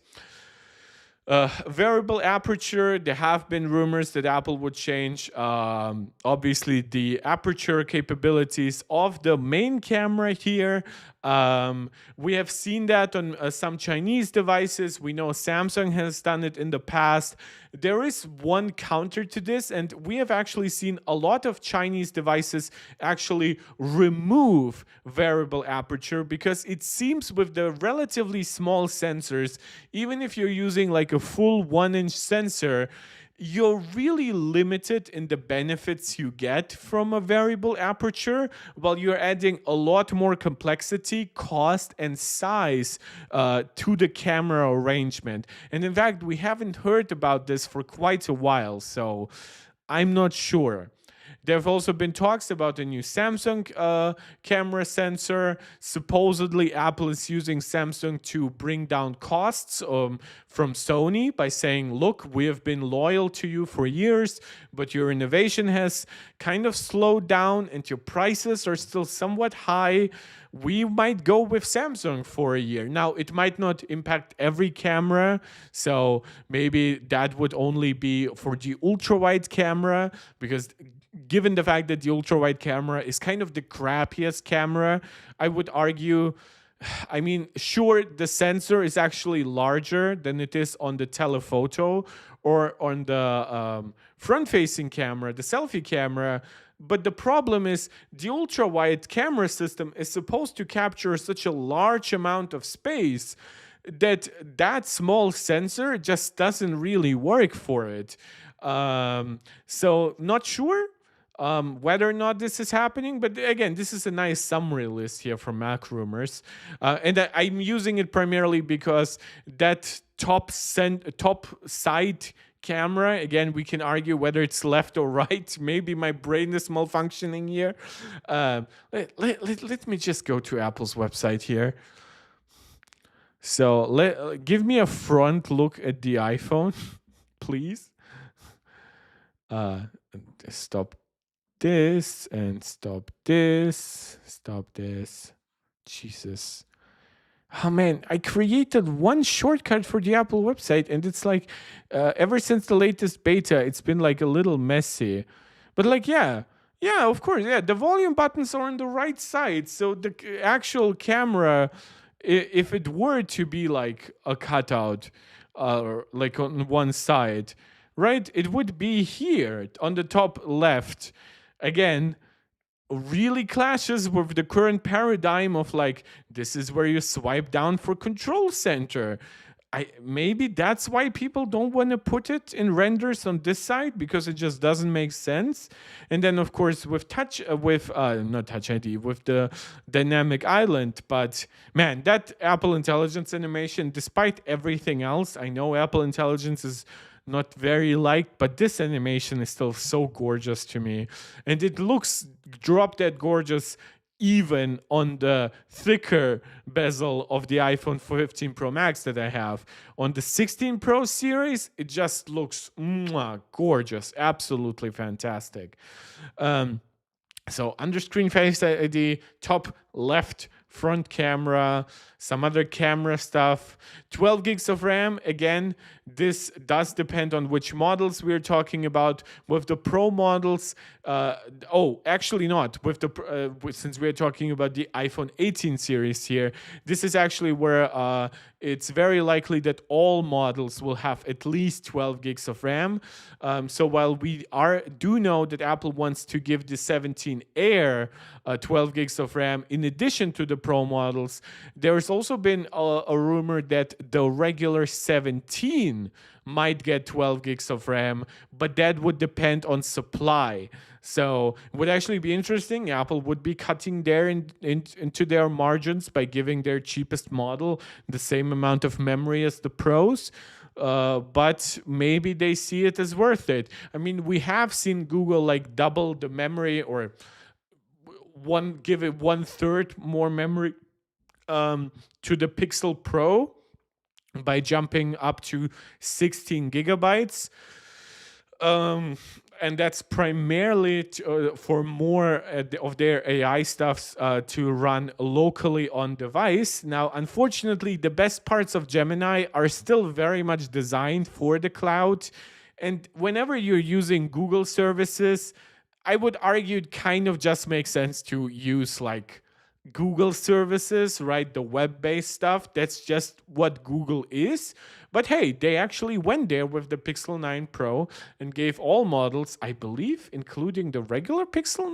Variable aperture, there have been rumors that Apple would change obviously the aperture capabilities of the main camera here. We have seen that on some Chinese devices. We know Samsung has done it in the past. There is one counter to this, and we have actually seen a lot of Chinese devices actually remove variable aperture because it seems with the relatively small sensors, even if you're using like a full 1-inch sensor, you're really limited in the benefits you get from a variable aperture, while you're adding a lot more complexity, cost, and size to the camera arrangement. And in fact, we haven't heard about this for quite a while, so I'm not sure. There have also been talks about a new Samsung camera sensor. Supposedly, Apple is using Samsung to bring down costs from Sony by saying, look, we have been loyal to you for years, but your innovation has kind of slowed down and your prices are still somewhat high. We might go with Samsung for a year. Now, it might not impact every camera, so maybe that would only be for the ultra wide camera, because given the fact that the ultra wide camera is kind of the crappiest camera, I would argue. I mean, sure, the sensor is actually larger than it is on the telephoto or on the front facing camera, the selfie camera. But the problem is the ultra wide camera system is supposed to capture such a large amount of space that that small sensor just doesn't really work for it. So not sure whether or not this is happening, but again, this is a nice summary list here from Mac Rumors, and I'm using it primarily because that top side camera, again, we can argue whether it's left or right. Maybe my brain is malfunctioning here. Let me just go to Apple's website here. So give me a front look at the iPhone, please. Stop this and stop this. Stop this. Jesus. Oh man, I created one shortcut for the Apple website, and it's like ever since the latest beta, it's been like a little messy. But like, yeah, of course, yeah. The volume buttons are on the right side, so the actual camera, if it were to be like a cutout, like on one side, right, it would be here on the top left. Again, really clashes with the current paradigm of like, this is where you swipe down for control center. Maybe that's why people don't want to put it in renders on this side, because it just doesn't make sense. And then of course with not Touch ID, with the dynamic island. But man, that Apple Intelligence animation, despite everything else, I know Apple Intelligence is not very liked, but this animation is still so gorgeous to me, and it looks drop dead gorgeous even on the thicker bezel of the iPhone 15 Pro Max that I have. On the 16 Pro series, it just looks gorgeous, absolutely fantastic. So UnderScreen FaceID, top left front camera, some other camera stuff, 12 gigs of RAM. Again, this does depend on which models we're talking about. With the Pro models, actually not. With the since we're talking about the iPhone 18 series here, this is actually where it's very likely that all models will have at least 12 gigs of RAM. So while we do know that Apple wants to give the 17 Air 12 gigs of RAM in addition to the Pro models, there's also been a rumor that the regular 17 might get 12 gigs of RAM, but that would depend on supply. So it would actually be interesting. Apple would be cutting into their margins by giving their cheapest model the same amount of memory as the Pros. But maybe they see it as worth it. I mean, we have seen Google like double the memory, or give it 1/3 more memory to the Pixel Pro by jumping up to 16 gigabytes. And that's primarily for more of their AI stuff to run locally on device. Now, unfortunately, the best parts of Gemini are still very much designed for the cloud. And whenever you're using Google services, I would argue it kind of just makes sense to use like Google services, right? The web-based stuff. That's just what Google is. But hey, they actually went there with the Pixel 9 Pro and gave all models, I believe, including the regular Pixel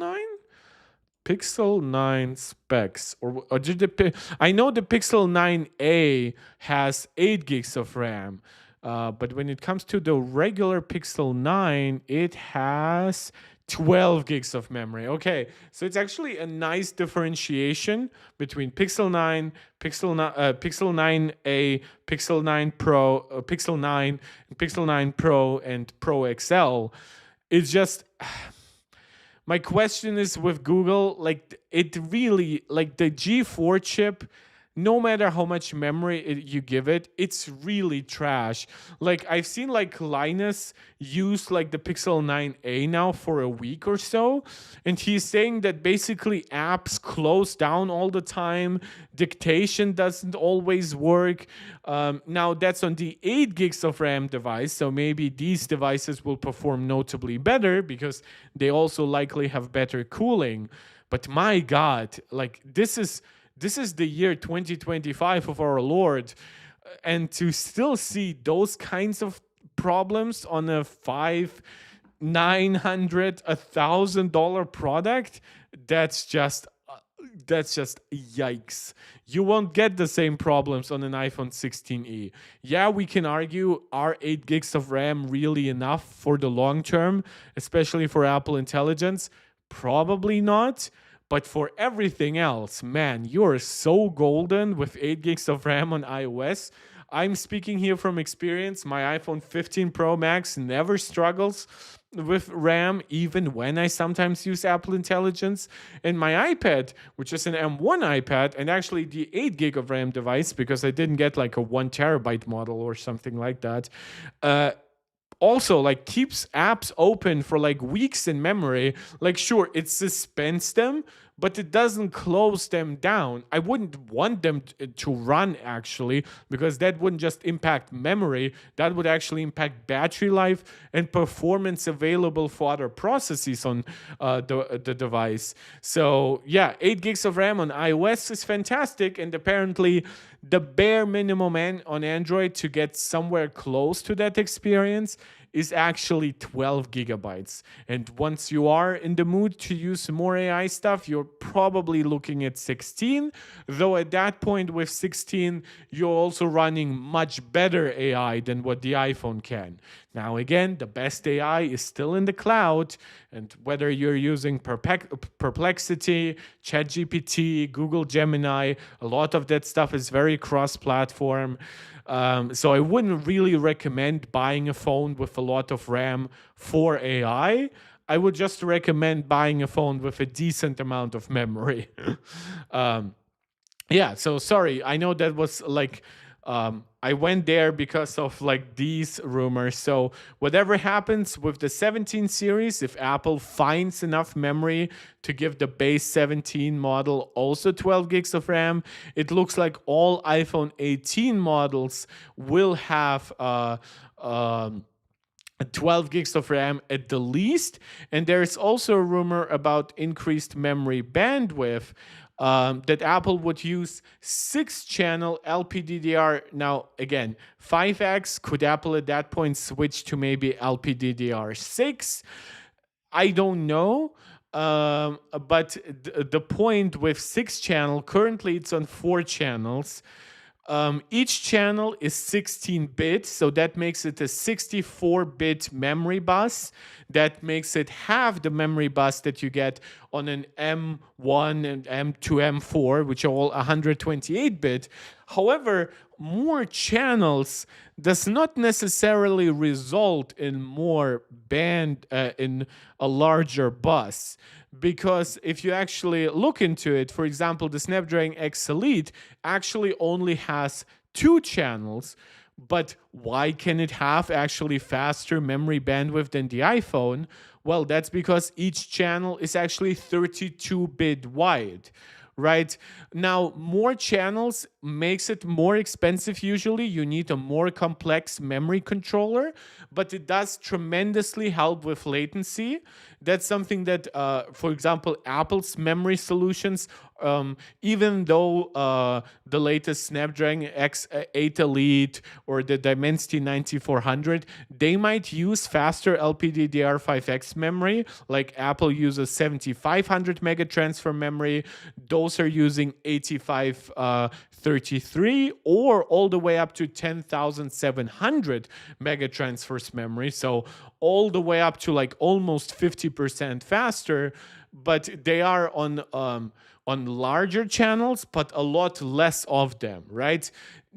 9 specs, or did I know the Pixel 9a has 8 gigs of RAM. But when it comes to the regular Pixel 9, it has 12 gigs of memory. Okay, so it's actually a nice differentiation between Pixel 9, Pixel 9a, Pixel 9 Pro, Pixel 9, Pixel 9 Pro, and Pro XL. It's just my question is with Google, like it really, like the G4 chip, no matter how much memory you give it, it's really trash. Like I've seen like Linus use like the Pixel 9a now for a week or so, and he's saying that basically apps close down all the time, dictation doesn't always work. Now that's on the 8 gigs of RAM device, so maybe these devices will perform notably better because they also likely have better cooling. But my God, like this is the year 2025 of our Lord, and to still see those kinds of problems on a $900, $1,000 product, that's just yikes. You won't get the same problems on an iPhone 16e. Yeah, we can argue, are 8 gigs of RAM really enough for the long term, especially for Apple Intelligence? Probably not. But for everything else, man, you're so golden with 8 gigs of RAM on iOS. I'm speaking here from experience. My iPhone 15 Pro Max never struggles with RAM, even when I sometimes use Apple Intelligence. And my iPad, which is an M1 iPad, and actually the 8 gig of RAM device, because I didn't get like a 1 terabyte model or something like that, also like keeps apps open for like weeks in memory. Like sure, it suspends them, but it doesn't close them down. I wouldn't want them to run actually, because that wouldn't just impact memory, that would actually impact battery life and performance available for other processes on the device. So yeah, 8 gigs of RAM on iOS is fantastic, and apparently the bare minimum on Android to get somewhere close to that experience is actually 12 gigabytes. And once you are in the mood to use more AI stuff, you're probably looking at 16. Though at that point with 16, you're also running much better AI than what the iPhone can. Now again, the best AI is still in the cloud, and whether you're using Perplexity, ChatGPT, Google Gemini, a lot of that stuff is very cross-platform. So I wouldn't really recommend buying a phone with a lot of RAM for AI. I would just recommend buying a phone with a decent amount of memory. Yeah, so sorry. I know that was like... I went there because of like these rumors. So whatever happens with the 17 series, if Apple finds enough memory to give the base 17 model also 12 gigs of RAM, it looks like all iPhone 18 models will have 12 gigs of RAM at the least. And there is also a rumor about increased memory bandwidth, that Apple would use 6-channel LPDDR. Now, again, 5X, could Apple at that point switch to maybe LPDDR6? I don't know. But the point with 6-channel, currently it's on 4 channels. Each channel is 16-bit, so that makes it a 64-bit memory bus. That makes it half the memory bus that you get on an M1 and M2, M4, which are all 128-bit. However, more channels does not necessarily result in more in a larger bus. Because if you actually look into it, for example, the Snapdragon X Elite actually only has 2 channels. But why can it have actually faster memory bandwidth than the iPhone? Well, that's because each channel is actually 32-bit wide. Right? Now, more channels makes it more expensive usually. You need a more complex memory controller, but it does tremendously help with latency. That's something that, for example, Apple's memory solutions, even though the latest Snapdragon X8 Elite or the Dimensity 9400, they might use faster LPDDR5X memory, like Apple uses 7500 mega transfer memory. Those are using 8532 233 or all the way up to 10,700 megatransfers memory. So all the way up to like almost 50% faster, but they are on larger channels, but a lot less of them, right?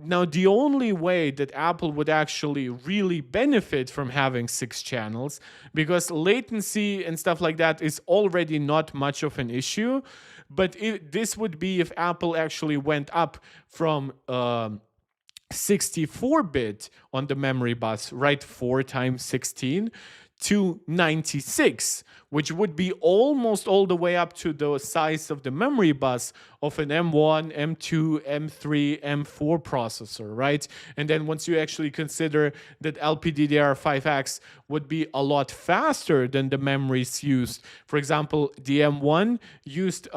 Now, the only way that Apple would actually really benefit from having 6 channels, because latency and stuff like that is already not much of an issue, but this would be if Apple actually went up from 64-bit on the memory bus, right, 4 times 16, to 96, which would be almost all the way up to the size of the memory bus of an M1, M2, M3, M4 processor, right? And then once you actually consider that LPDDR5X would be a lot faster than the memories used. For example, the M1 used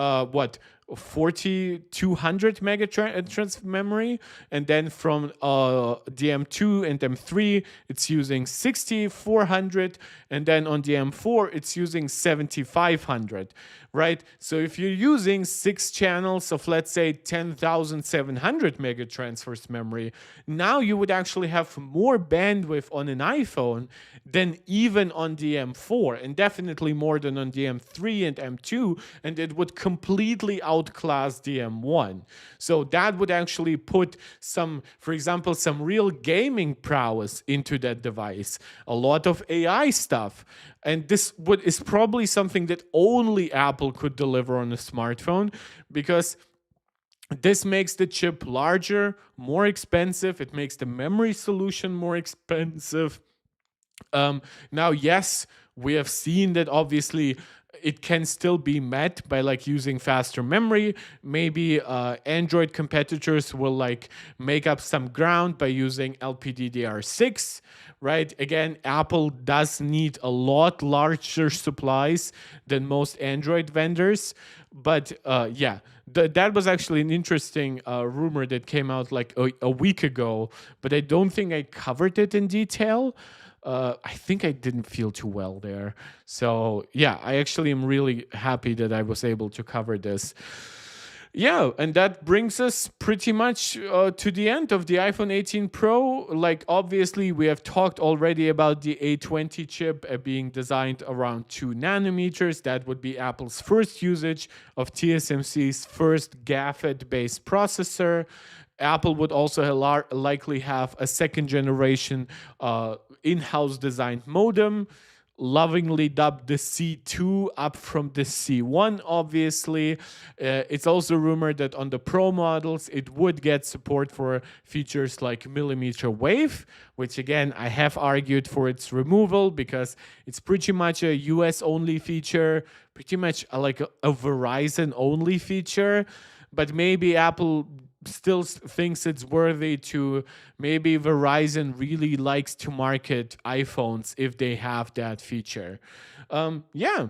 4200 megatrans memory, and then from the M2 and M3 it's using 6400, and then on the M4 it's using 7500, right? So if you're using 6 channels of, let's say, 10,700 megatransfers memory, now you would actually have more bandwidth on an iPhone than even on the M4, and definitely more than on the M3 and M2, and it would completely outclass the M1. So that would actually put for example, some real gaming prowess into that device, a lot of AI stuff. And this is probably something that only Apple could deliver on a smartphone, because this makes the chip larger, more expensive. It makes the memory solution more expensive. Now, yes, we have seen that obviously it can still be met by like using faster memory. Maybe Android competitors will like make up some ground by using LPDDR6, right? Again, Apple does need a lot larger supplies than most Android vendors. But yeah, that was actually an interesting rumor that came out like a week ago, but I don't think I covered it in detail. I think I didn't feel too well there. So yeah, I actually am really happy that I was able to cover this. Yeah, and that brings us pretty much to the end of the iPhone 18 Pro. Like, obviously, we have talked already about the A20 chip being designed around 2 nanometers. That would be Apple's first usage of TSMC's first GAAFET-based processor. Apple would also likely have a second generation in-house designed modem, lovingly dubbed the C2, up from the C1, obviously. It's also rumored that on the Pro models, it would get support for features like millimeter wave, which again, I have argued for its removal because it's pretty much a US-only feature, pretty much like a Verizon-only feature. But maybe Apple still thinks it's worthy to, maybe Verizon really likes to market iPhones if they have that feature. Yeah,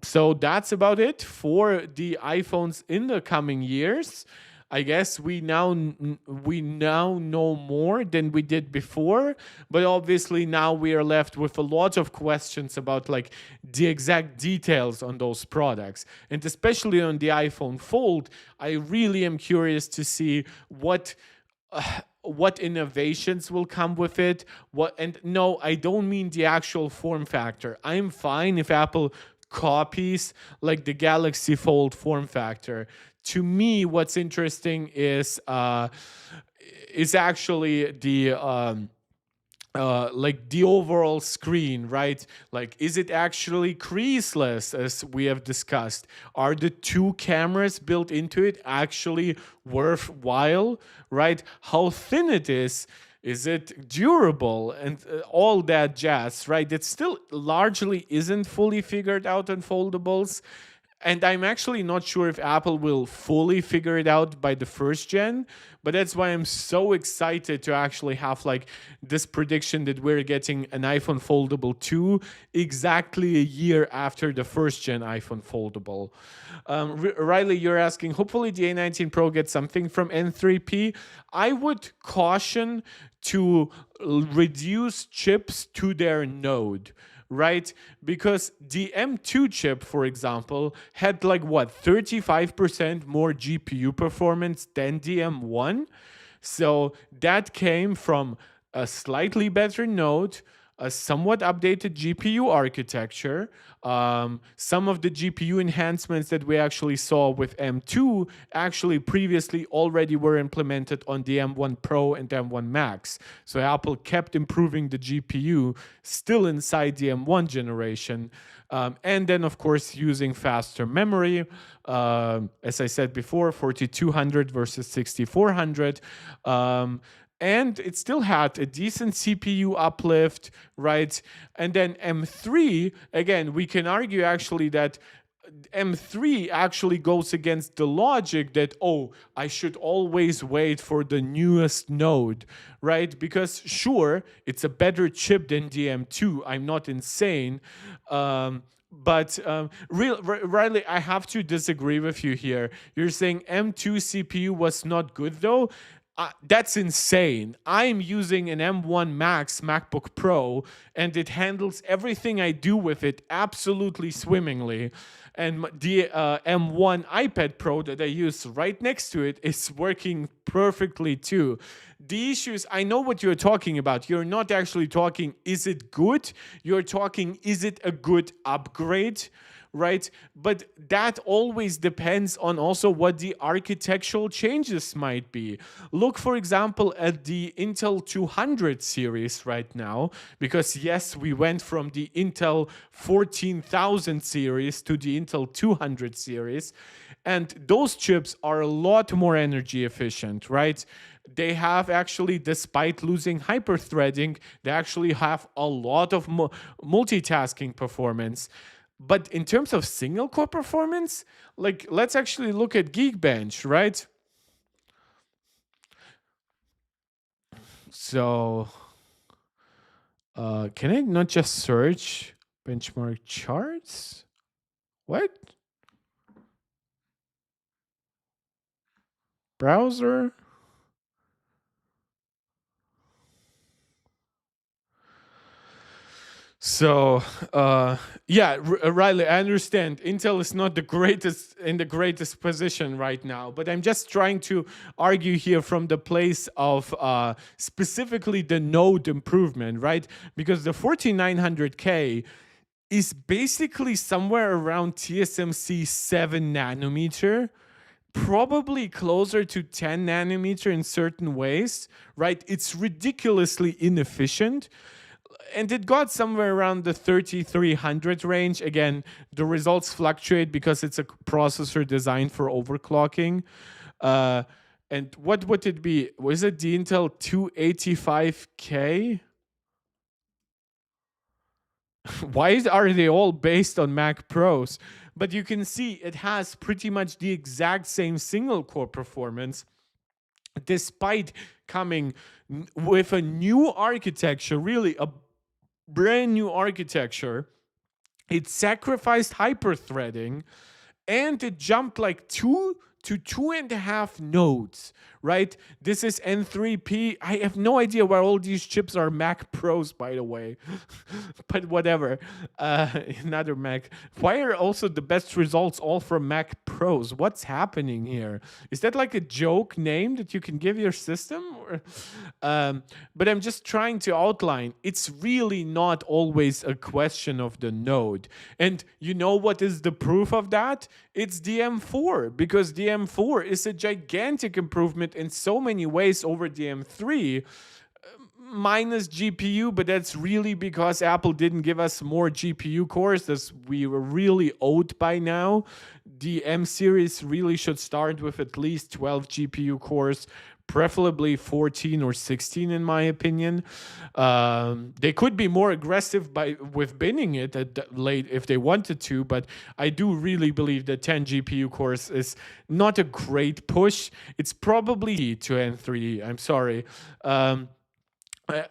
so that's about it for the iPhones in the coming years. I guess we now know more than we did before, but obviously now we are left with a lot of questions about like the exact details on those products, and especially on the iPhone Fold. I really am curious to see what innovations will come with it. And no, I don't mean the actual form factor. I'm fine if Apple copies like the Galaxy Fold form factor. To me, what's interesting is actually the like the overall screen, right? Like, is it actually creaseless, as we have discussed? Are the 2 cameras built into it actually worthwhile, right? How thin it is it durable, and all that jazz, right? It still largely isn't fully figured out on foldables. And I'm actually not sure if Apple will fully figure it out by the first gen, but that's why I'm so excited to actually have like this prediction that we're getting an iPhone Foldable 2 exactly a year after the first gen iPhone Foldable. Riley, you're asking, hopefully the A19 Pro gets something from N3P. I would caution to reduce chips to their node. right? Because the M2 chip, for example, had like what, 35% more GPU performance than the M1. So that came from a slightly better node, a somewhat updated GPU architecture. Some of the GPU enhancements that we actually saw with M2 actually previously already were implemented on the M1 Pro and M1 Max. So Apple kept improving the GPU still inside the M1 generation. And then, of course, using faster memory. As I said before, 4200 versus 6400. And it still had a decent CPU uplift, right? And then M3, again, we can argue actually that M3 actually goes against the logic that, oh, I should always wait for the newest node, right? Because sure, it's a better chip than the M2. I'm not insane. But Riley, I have to disagree with you here. You're saying M2 CPU was not good though. That's insane. I'm using an M1 Max MacBook Pro, and it handles everything I do with it absolutely swimmingly. And the M1 iPad Pro that I use right next to it is working perfectly too. The issue is, I know what you're talking about. You're not actually talking, is it good? You're talking, is it a good upgrade? Right? But that always depends on also what the architectural changes might be. Look, for example, at the Intel 200 series right now, because yes, we went from the Intel 14000 series to the Intel 200 series, and those chips are a lot more energy efficient, right? They have actually, despite losing hyperthreading, they actually have a lot of multitasking performance. But in terms of single core performance, like let's actually look at Geekbench, right? So, can I not just search benchmark charts? What? Browser? So, yeah, Riley, I understand Intel is not the greatest in the greatest position right now, but I'm just trying to argue here from the place of specifically the node improvement, right? Because the 4900K is basically somewhere around TSMC 7 nanometer, probably closer to 10 nanometer in certain ways, right? It's ridiculously inefficient, and it got somewhere around the 3300 range. Again, the results fluctuate because it's a processor designed for overclocking. And what would it be? Was it the Intel 285K? Why are they all based on Mac Pros? But you can see it has pretty much the exact same single core performance, despite coming with a new architecture, really a brand new architecture. It sacrificed hyperthreading, and it jumped like 2 to 2.5 nodes, right? This is N3P. I have no idea where all these chips are Mac Pros, by the way. But whatever. Another Mac. Why are also the best results all from Mac Pros? What's happening here? Is that like a joke name that you can give your system? But I'm just trying to outline. It's really not always a question of the node. And you know what is the proof of that? It's the M4, because the M4 is a gigantic improvement in so many ways over the M3, minus GPU, but that's really because Apple didn't give us more GPU cores as we were really owed by now. The M series really should start with at least 12 GPU cores, preferably 14 or 16 in my opinion. They could be more aggressive with binning it at late if they wanted to, but I do really believe that 10 GPU cores is not a great push. It's probably to N3. I'm sorry.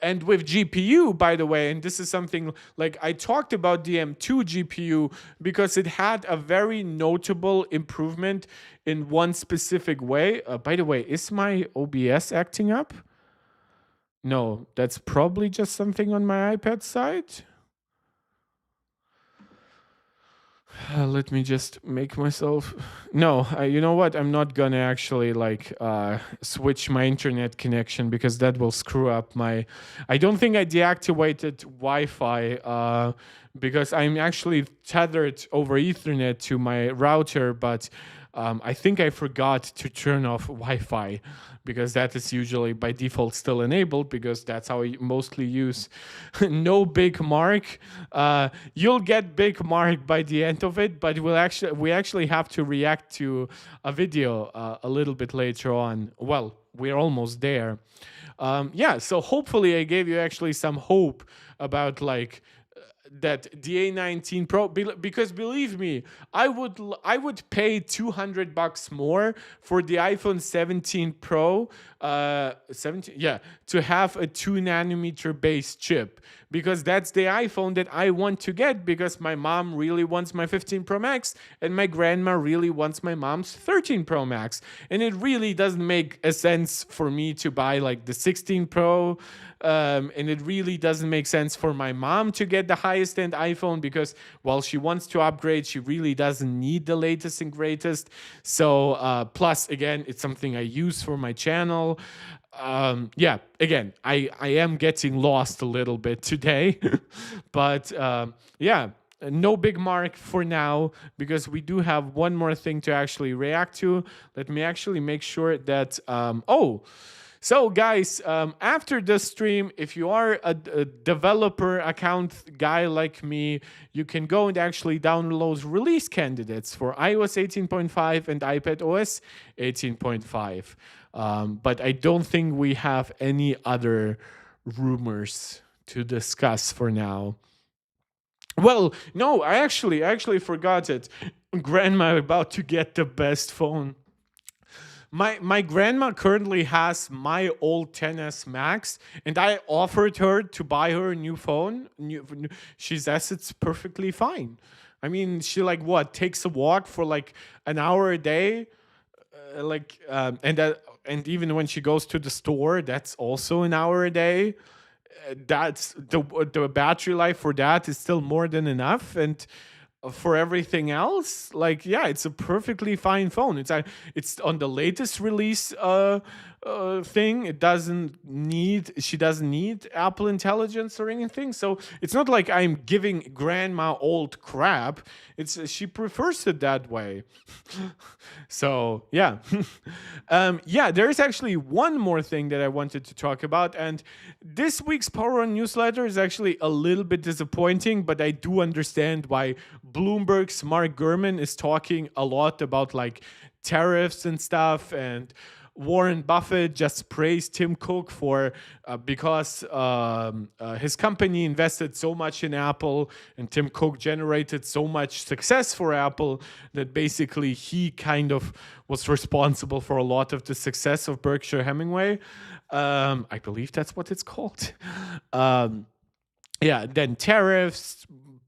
And with GPU, by the way, and this is something like I talked about the M2 GPU because it had a very notable improvement in one specific way. By the way, is my OBS acting up? No, that's probably just something on my iPad side. Let me just make myself. No, you know what? I'm not gonna actually like switch my internet connection because that will screw up my. I don't think I deactivated Wi-Fi because I'm actually tethered over Ethernet to my router, but I think I forgot to turn off Wi-Fi because that is usually by default still enabled because that's how I mostly use. No big mark. You'll get big mark by the end of it, but we actually have to react to a video a little bit later on. Well, we're almost there. Yeah, so hopefully I gave you actually some hope about like that the A19 Pro, because believe me, I would pay $200 more for the iPhone 17 Pro 17, yeah, to have a 2 nanometer base chip, because that's the iPhone that I want to get, because my mom really wants my 15 Pro Max and my grandma really wants my mom's 13 Pro Max, and it really doesn't make a sense for me to buy like the 16 Pro, and it really doesn't make sense for my mom to get the highest end iPhone, because while she wants to upgrade, she really doesn't need the latest and greatest. So plus again, it's something I use for my channel. Yeah, again, I am getting lost a little bit today, but yeah, no big mark for now, because we do have one more thing to actually react to. Let me actually make sure that so, guys, after this stream, if you are a developer account guy like me, you can go and actually download release candidates for iOS 18.5 and iPad OS 18.5. But I don't think we have any other rumors to discuss for now. Well, no, I actually forgot it. Grandma about to get the best phone. My grandma currently has my old 10s Max, and I offered her to buy her a new phone. She says it's perfectly fine. I mean, she like what takes a walk for like an hour a day, and even when she goes to the store, that's also an hour a day. That's the battery life for that is still more than enough, and for everything else, like, yeah, it's a perfectly fine phone. It's on the latest release thing. She doesn't need Apple Intelligence or anything, so it's not like I'm giving grandma old crap. It's she prefers it that way. So yeah. Yeah, there's actually one more thing that I wanted to talk about, and this week's Power On newsletter is actually a little bit disappointing, but I do understand why. Bloomberg's Mark Gurman is talking a lot about like tariffs and stuff, and Warren Buffett just praised Tim Cook for because his company invested so much in Apple, and Tim Cook generated so much success for Apple that basically he kind of was responsible for a lot of the success of Berkshire Hemingway. I believe that's what it's called. Yeah, then tariffs,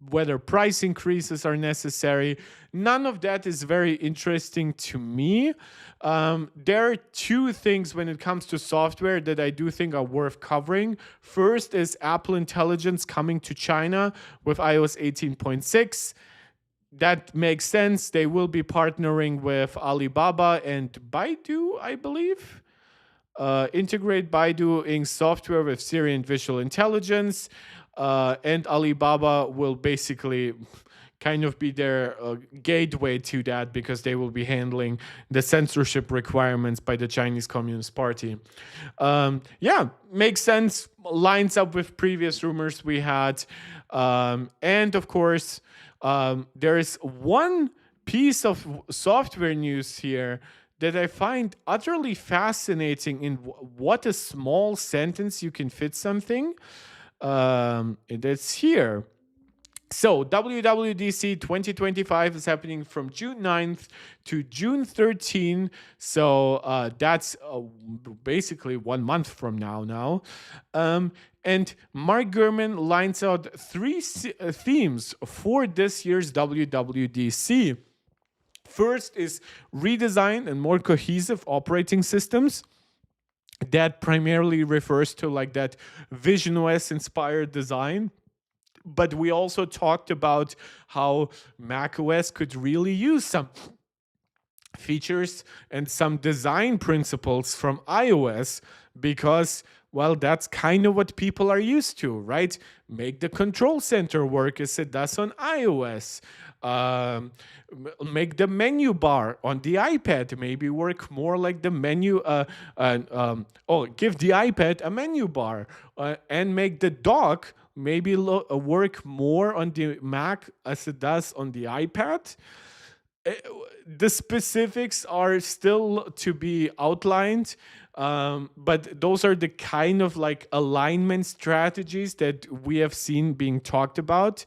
whether price increases are necessary. None of that is very interesting to me. There are two things when it comes to software that I do think are worth covering. First is Apple Intelligence coming to China with iOS 18.6. That makes sense. They will be partnering with Alibaba and Baidu, I believe. Integrate Baidu Inc. software with Siri and visual intelligence. And Alibaba will basically kind of be their gateway to that, because they will be handling the censorship requirements by the Chinese Communist Party. Yeah, makes sense, lines up with previous rumors we had. And of course, there is one piece of software news here that I find utterly fascinating in what a small sentence you can fit something. It's here. So WWDC 2025 is happening from June 9th to June 13th. So that's basically 1 month from now. And Mark Gurman lines out three themes for this year's WWDC. First is redesign and more cohesive operating systems. That primarily refers to like that Vision OS inspired design But we also talked about how macOS could really use some features and some design principles from iOS because, well, that's kind of what people are used to, right? Make the control center work as it does on iOS. Make the menu bar on the iPad maybe work more like the menu, give the iPad a menu bar, and make the dock maybe work more on the Mac as it does on the iPad. The specifics are still to be outlined, but those are the kind of like alignment strategies that we have seen being talked about.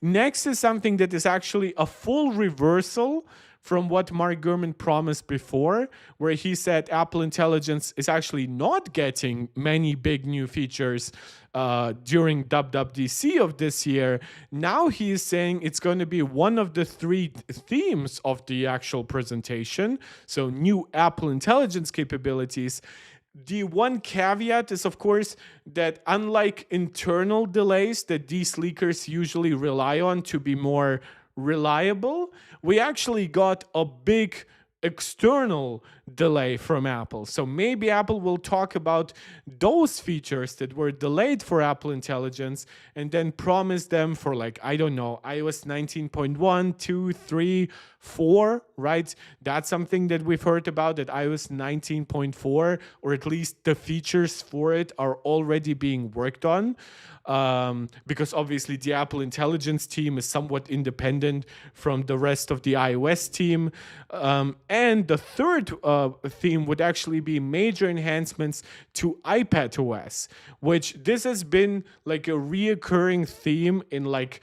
Next is something that is actually a full reversal from what Mark Gurman promised before, where he said Apple Intelligence is actually not getting many big new features during WWDC of this year. Now he is saying it's going to be one of the three themes of the actual presentation. So new Apple Intelligence capabilities. The one caveat is, of course, that unlike internal delays that these leakers usually rely on to be more reliable, we actually got a big external delay from Apple. So maybe Apple will talk about those features that were delayed for Apple Intelligence and then promise them for, like, I don't know, iOS 19.1, 2, 3, 4, right? That's something that we've heard about, that iOS 19.4, or at least the features for it, are already being worked on. Because obviously the Apple Intelligence team is somewhat independent from the rest of the iOS team. And the third theme would actually be major enhancements to iPadOS, which this has been like a reoccurring theme in like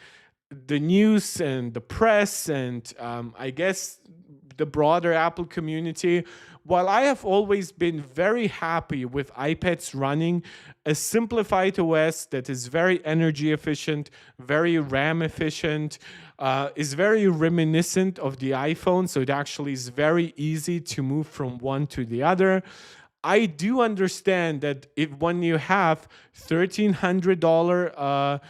the news and the press and I guess the broader Apple community. While I have always been very happy with iPads running a simplified OS that is very energy efficient, very RAM efficient, is very reminiscent of the iPhone, so it actually is very easy to move from one to the other. I do understand that when you have $1,300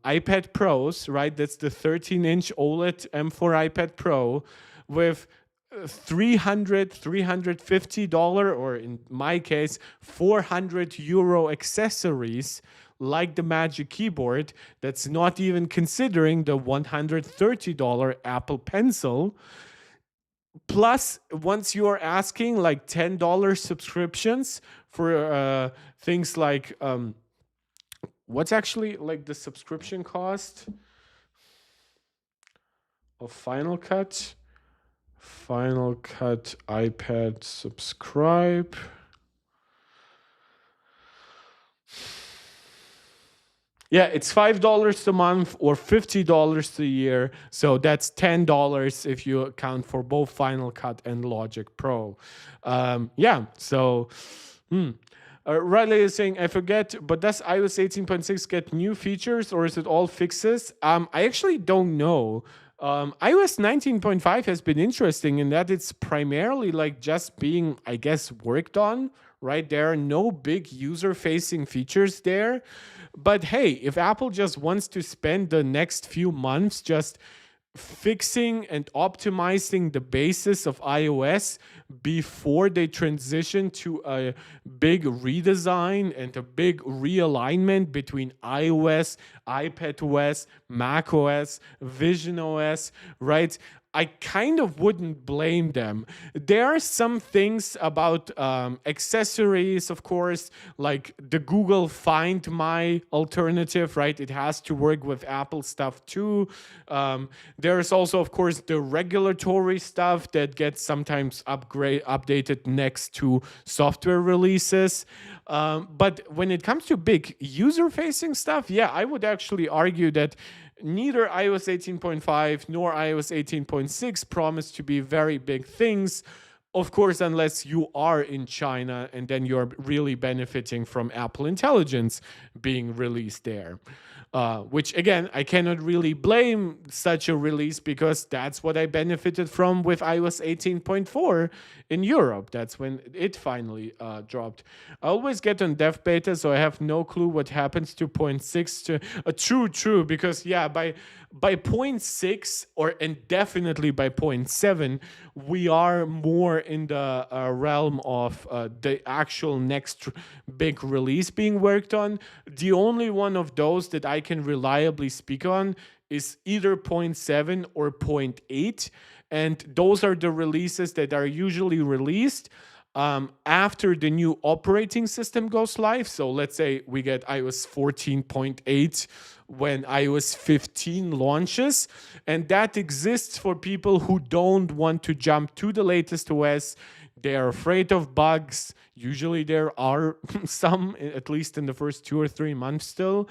iPad Pros, right? That's the 13-inch OLED M4 iPad Pro with $350, or in my case, €400 accessories like the Magic Keyboard. That's not even considering the $130 Apple Pencil. Plus, once you're asking like $10 subscriptions for things like what's actually like the subscription cost of Final Cut? Final Cut iPad subscribe. Yeah, it's $5 a month or $50 a year. So that's $10 if you account for both Final Cut and Logic Pro. Riley is saying, I forget, but does iOS 18.6 get new features or is it all fixes? I actually don't know. iOS 19.5 has been interesting in that it's primarily like just being, I guess, worked on, right? There are no big user-facing features there. But hey, if Apple just wants to spend the next few months just fixing and optimizing the basis of iOS before they transition to a big redesign and a big realignment between iOS, iPadOS, macOS, visionOS, right? I kind of wouldn't blame them. There are some things about accessories, of course, like the Google Find My alternative, right? It has to work with Apple stuff too. There's also, of course, the regulatory stuff that gets sometimes updated next to software releases. But when it comes to big user-facing stuff, yeah, I would actually argue that neither iOS 18.5 nor iOS 18.6 promise to be very big things. Of course, unless you are in China and then you're really benefiting from Apple Intelligence being released there. which again, I cannot really blame such a release because that's what I benefited from with iOS 18.4 in Europe. That's when it finally dropped. I always get on dev beta, so I have no clue what happens to point 6 to true, because yeah, by point 6 and definitely by point 7, we are more in the realm of the actual next big release being worked on. The only one of those that I can reliably speak on is either point 7 or point 8, and those are the releases that are usually released after the new operating system goes live. So let's say we get iOS 14.8 when iOS 15 launches, and that exists for people who don't want to jump to the latest OS. They are afraid of bugs. Usually there are some, at least in the first 2 or 3 months still.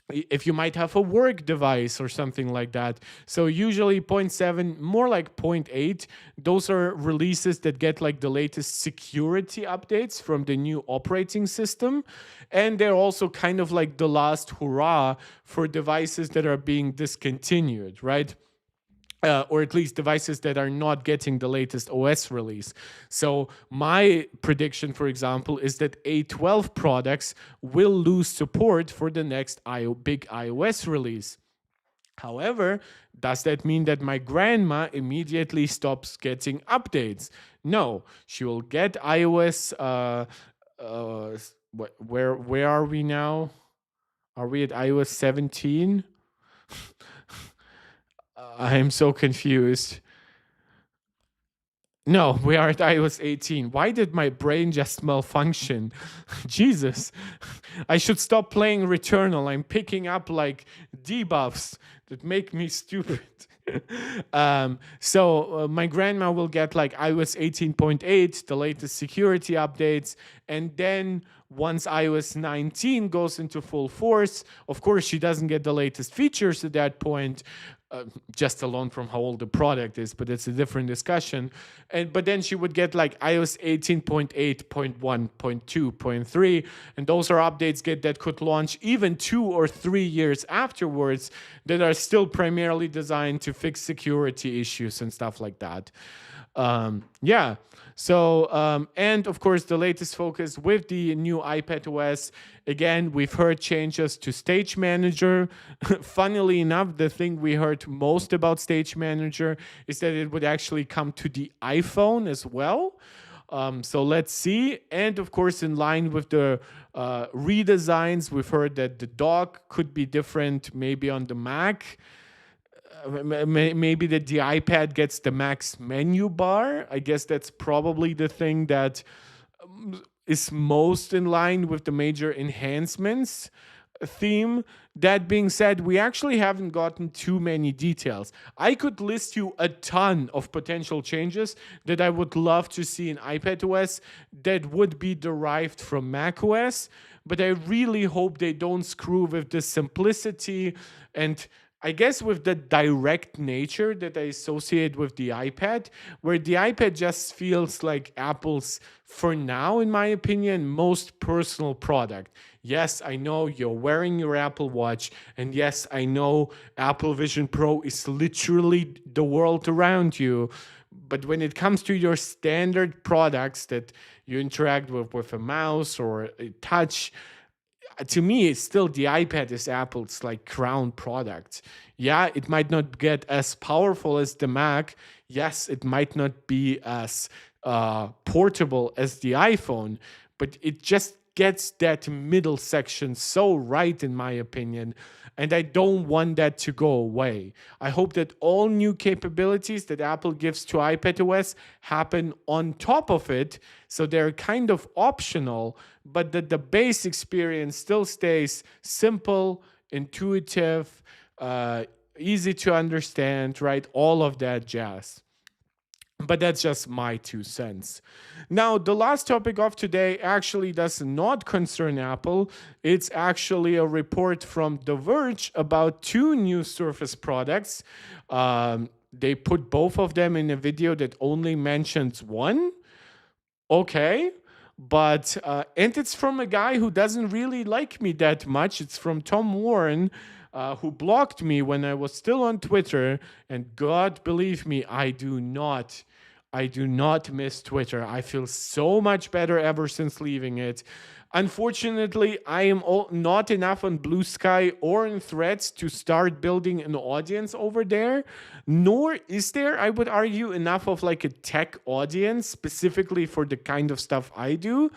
If you might have a work device or something like that. So usually 0.7, more like 0.8, those are releases that get like the latest security updates from the new operating system. And they're also kind of like the last hurrah for devices that are being discontinued, right? Or at least devices that are not getting the latest OS release. So my prediction, for example, is that A12 products will lose support for the next big iOS release. However, does that mean that my grandma immediately stops getting updates? No, she will get iOS. Where are we now? Are we at iOS 17? I'm so confused. No, we are at iOS 18. Why did my brain just malfunction? Jesus. I should stop playing Returnal. I'm picking up like debuffs that make me stupid. So my grandma will get like iOS 18.8, the latest security updates, and then once iOS 19 goes into full force, of course she doesn't get the latest features at that point, just alone from how old the product is, but it's a different discussion. But then she would get like iOS 18.8, 0.1, 0.2, 0.3, and those are updates that could launch even 2 or 3 years afterwards that are still primarily designed to fix security issues and stuff like that. Yeah. So, and of course, the latest focus with the new iPad OS, again, we've heard changes to Stage Manager. Funnily enough, the thing we heard most about Stage Manager is that it would actually come to the iPhone as well. So let's see. And of course, in line with the redesigns, we've heard that the dock could be different, maybe on the Mac. Maybe that the iPad gets the Mac's menu bar. I guess that's probably the thing that is most in line with the major enhancements theme. That being said, we actually haven't gotten too many details. I could list you a ton of potential changes that I would love to see in iPadOS that would be derived from macOS, but I really hope they don't screw with the simplicity and I guess with the direct nature that I associate with the iPad, where the iPad just feels like Apple's, for now, in my opinion, most personal product. Yes, I know you're wearing your Apple Watch, and yes, I know Apple Vision Pro is literally the world around you. But when it comes to your standard products that you interact with a mouse or a touch, to me, it's still the iPad is Apple's like crown product. Yeah, it might not get as powerful as the Mac. Yes, it might not be as portable as the iPhone, but it just gets that middle section so right, in my opinion. And I don't want that to go away. I hope that all new capabilities that Apple gives to iPadOS happen on top of it. So they're kind of optional, but that the base experience still stays simple, intuitive, easy to understand, right? All of that jazz. But that's just my 2 cents. Now, the last topic of today actually does not concern Apple. It's actually a report from The Verge about 2 new Surface products. They put both of them in a video that only mentions one. Okay. But and it's from a guy who doesn't really like me that much. It's from Tom Warren, who blocked me when I was still on Twitter. And God, believe me, I do not miss Twitter. I feel so much better ever since leaving it. Unfortunately, I am not enough on Blue Sky or in Threads to start building an audience over there. Nor is there, I would argue, enough of like a tech audience specifically for the kind of stuff I do.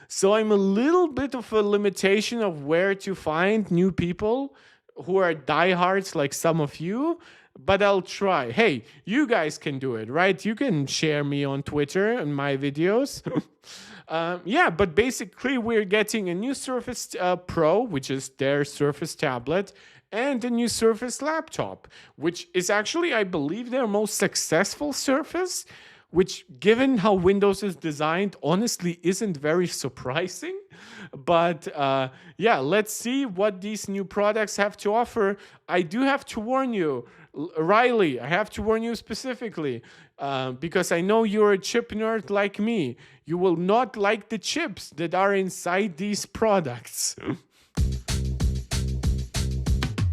So I'm a little bit of a limitation of where to find new people who are diehards like some of you, but I'll try. Hey, you guys can do it, right? You can share me on Twitter and my videos. Yeah, but basically we're getting a new Surface Pro, which is their Surface tablet, and a new Surface laptop, which is actually, I believe, their most successful Surface, which, given how Windows is designed, honestly isn't very surprising. But yeah, let's see what these new products have to offer. I do have to warn you, Riley, I have to warn you specifically, because I know you're a chip nerd like me. You will not like the chips that are inside these products.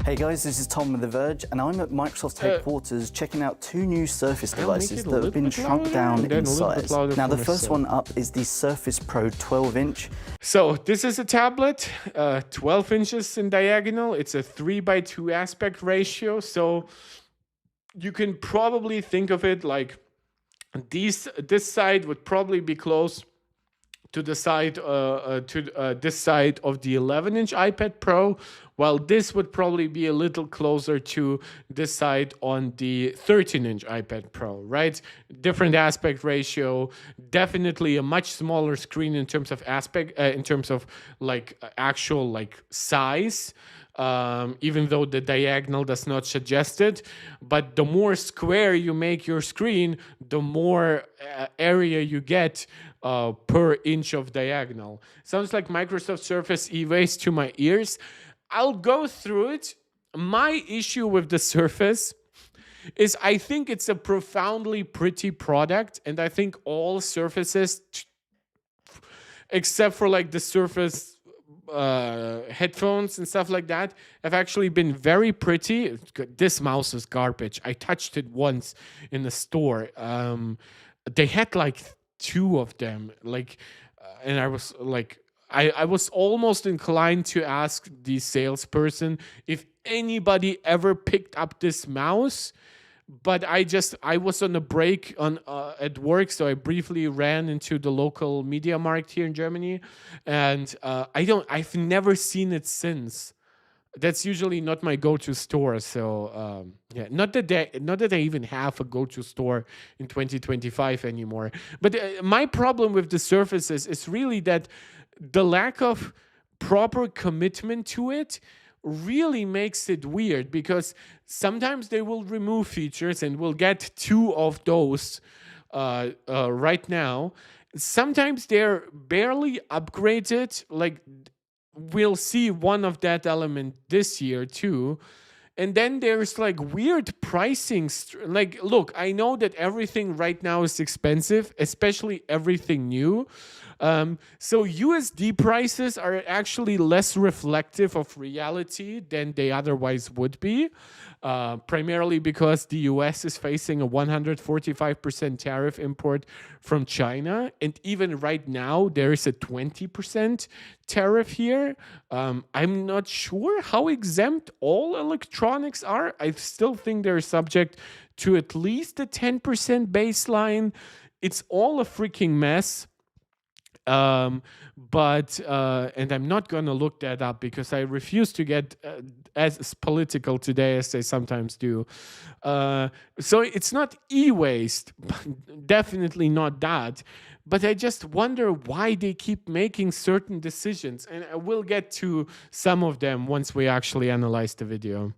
Hey guys, this is Tom with The Verge, and I'm at Microsoft's headquarters checking out two new Surface devices that have been shrunk down in size. Now the first one up is the Surface Pro 12-inch. So this is a tablet, 12 inches in diagonal. It's a 3:2 aspect ratio. So you can probably think of it like this side would probably be close to the side this side of the 11-inch iPad Pro, while this would probably be a little closer to this side on the 13-inch iPad Pro, right? Different aspect ratio, definitely a much smaller screen in terms of actual like size. Even though the diagonal does not suggest it. But the more square you make your screen, the more area you get per inch of diagonal. Sounds like Microsoft Surface E-Waste to my ears. I'll go through it. My issue with the Surface is I think it's a profoundly pretty product, and I think all Surfaces, except for like the Surface headphones and stuff like that, have actually been very pretty. This mouse is garbage. I touched it once in the store. They had like two of them, and I was like, I was almost inclined to ask the salesperson if anybody ever picked up this mouse. But I was on a break at work, so I briefly ran into the local media market here in Germany, and I've never seen it since. That's usually not my go-to store. So yeah, not that I even have a go-to store in 2025 anymore. But my problem with the Surfaces is really that the lack of proper commitment to it really makes it weird, because sometimes they will remove features, and we'll get two of those right now. Sometimes they're barely upgraded. Like, we'll see one of that element this year too. And then there's like weird pricing. Like, look, I know that everything right now is expensive, especially everything new. So USD prices are actually less reflective of reality than they otherwise would be, primarily because the US is facing a 145% tariff import from China. And even right now, there is a 20% tariff here. I'm not sure how exempt all electronics are. I still think they're subject to at least a 10% baseline. It's all a freaking mess. But I'm not going to look that up because I refuse to get as political today as they sometimes do. So it's not e-waste, definitely not that. But I just wonder why they keep making certain decisions. And I will get to some of them once we actually analyze the video.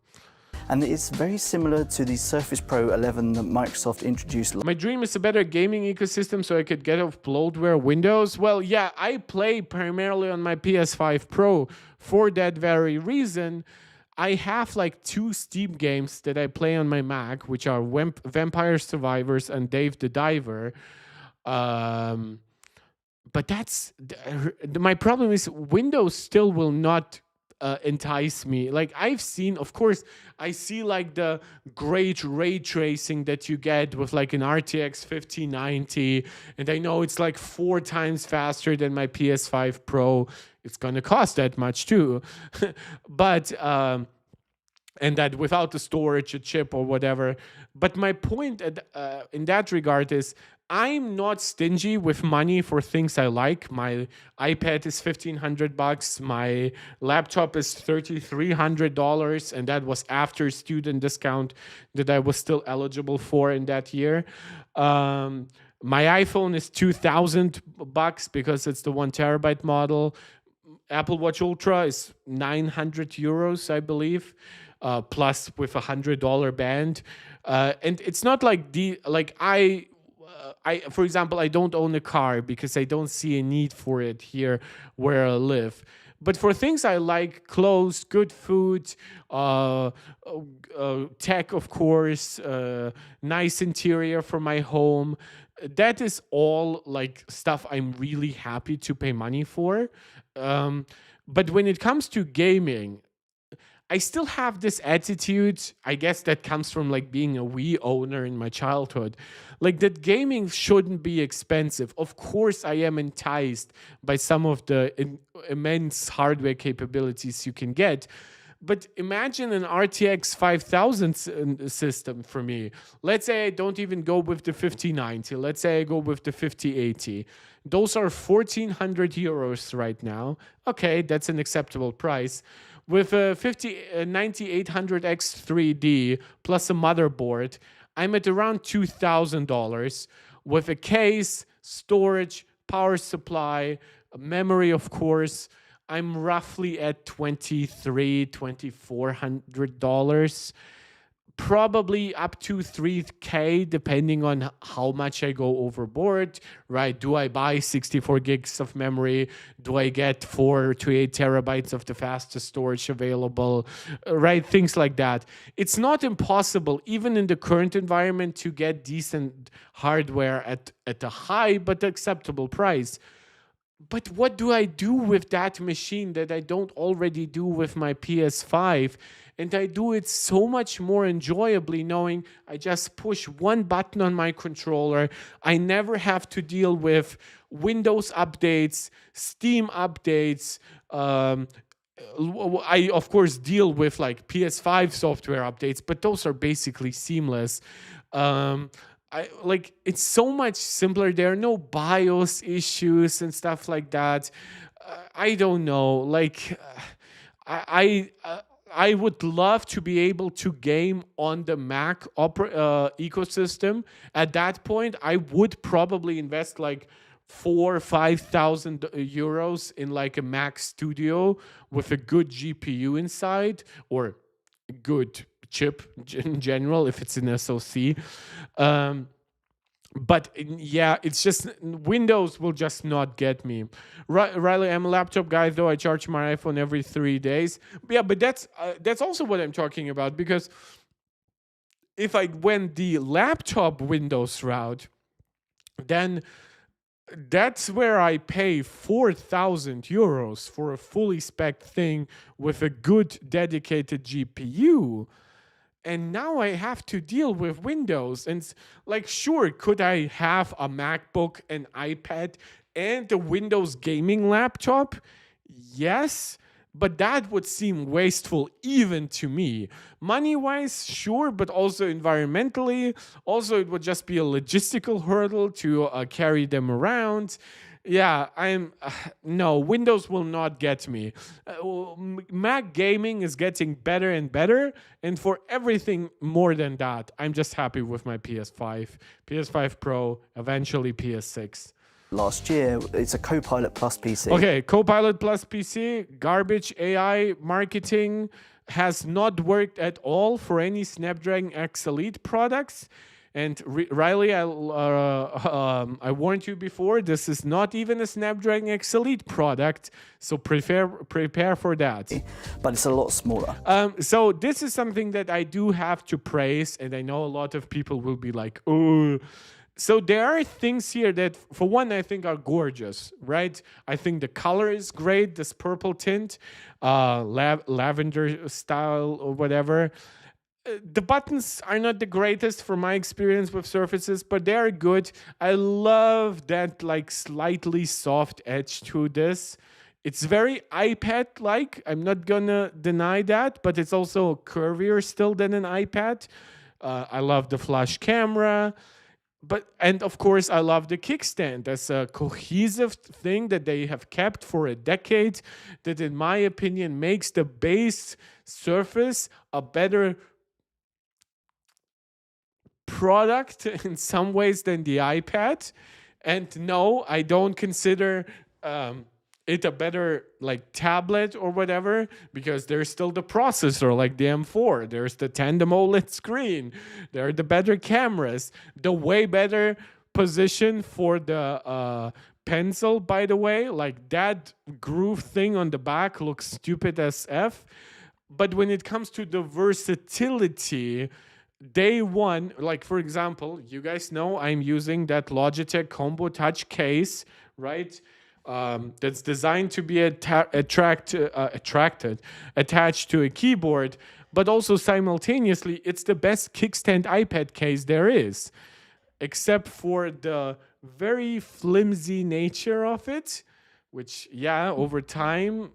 And it's very similar to the Surface Pro 11 that Microsoft introduced. My dream is a better gaming ecosystem so I could get off bloatware Windows. Well, yeah, I play primarily on my PS5 Pro for that very reason. I have like 2 Steam games that I play on my Mac, which are Vampire Survivors and Dave the Diver. but that's my problem is Windows still will not entice me. Like I've seen, of course, I see like the great ray tracing that you get with like an RTX 5090, and I know it's like 4 times faster than my PS5 Pro. It's gonna cost that much too, but and that without the storage, a chip or whatever. But my point in that regard is I'm not stingy with money for things I like. My iPad is $1,500. My laptop is $3,300, and that was after student discount that I was still eligible for in that year. My iPhone is $2,000 because it's the 1 terabyte model. Apple Watch Ultra is 900 euros, I believe, plus with $100 band. And it's not like I, for example, I don't own a car because I don't see a need for it here where I live. But for things I like, clothes, good food, tech, of course, nice interior for my home, that is all like stuff I'm really happy to pay money for. But when it comes to gaming, I still have this attitude, I guess that comes from like being a Wii owner in my childhood, like that gaming shouldn't be expensive. Of course, I am enticed by some of the immense hardware capabilities you can get. But imagine an RTX 5000 system for me. Let's say I don't even go with the 5090. Let's say I go with the 5080. Those are 1,400 euros right now. Okay, that's an acceptable price. With a 9800X3D plus a motherboard, I'm at around $2,000 with a case, storage, power supply, memory, of course. I'm roughly at $2,400, probably up to $3,000, depending on how much I go overboard, right? Do I buy 64 gigs of memory? Do I get 4 to 8 terabytes of the fastest storage available, right? Things like that. It's not impossible, even in the current environment, to get decent hardware at a high but acceptable price. But what do I do with that machine that I don't already do with my PS5? And I do it so much more enjoyably knowing I just push one button on my controller. I never have to deal with Windows updates, Steam updates. I, of course, deal with like PS5 software updates, but those are basically seamless. It's so much simpler. There are no BIOS issues and stuff like that. I don't know. I would love to be able to game on the Mac ecosystem. At that point, I would probably invest like 4,000 or 5,000 euros in like a Mac Studio with a good GPU inside, or a good chip in general if it's an SoC. But yeah, it's just Windows will just not get me. Riley, I'm a laptop guy, though. I charge my iPhone every 3 days. Yeah, but that's also what I'm talking about, because if I went the laptop Windows route, then that's where I pay 4,000 euros for a fully spec thing with a good dedicated GPU. And now I have to deal with Windows. And like, sure, could I have a MacBook, an iPad, and a Windows gaming laptop? Yes, but that would seem wasteful even to me. Money-wise, sure, but also environmentally. Also, it would just be a logistical hurdle to carry them around. Yeah, no, Windows will not get me. Mac gaming is getting better and better, and for everything more than that, I'm just happy with my PS5, PS5 Pro, eventually PS6. Last year, it's a Copilot Plus PC. Okay, Copilot Plus PC, garbage AI marketing, has not worked at all for any Snapdragon X Elite products. And Riley, I warned you before, this is not even a Snapdragon X Elite product, so prepare for that. But it's a lot smaller. So this is something that I do have to praise, and I know a lot of people will be like, oh, So there are things here that, for one, I think are gorgeous, right? I think the color is great, this purple tint, lavender style or whatever. The buttons are not the greatest from my experience with Surfaces, but they are good. I love that like slightly soft edge to this. It's very iPad-like. I'm not gonna deny that, but it's also curvier still than an iPad. I love the flash camera. And of course, I love the kickstand as a cohesive thing that they have kept for a decade, that in my opinion makes the base Surface a better product in some ways than the iPad. And no, I don't consider it a better like tablet or whatever, because there's still the processor like the M4. There's the tandem OLED screen. There are the better cameras. The way better position for the pencil, by the way. Like that groove thing on the back looks stupid as F. But when it comes to the versatility, day one, like for example, you guys know I'm using that Logitech Combo Touch case, right? That's designed to be attached to a keyboard, but also simultaneously, it's the best kickstand iPad case there is, except for the very flimsy nature of it, which, yeah, over time,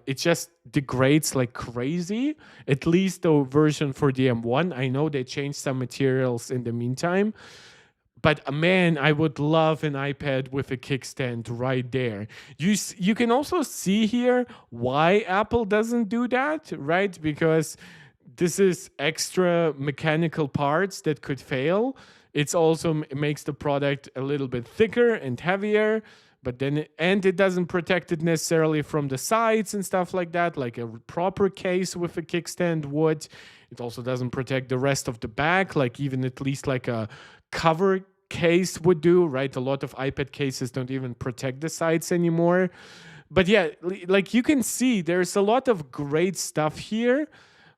it just degrades like crazy. At least the version for the M1. I know they changed some materials in the meantime. But man, I would love an iPad with a kickstand right there. You can also see here why Apple doesn't do that, right? Because this is extra mechanical parts that could fail. It's also makes the product a little bit thicker and heavier, but then it doesn't protect it necessarily from the sides and stuff like that, like a proper case with a kickstand would. It also doesn't protect the rest of the back, like even at least like a cover case would do, right? A lot of iPad cases don't even protect the sides anymore. But yeah, like you can see, there's a lot of great stuff here,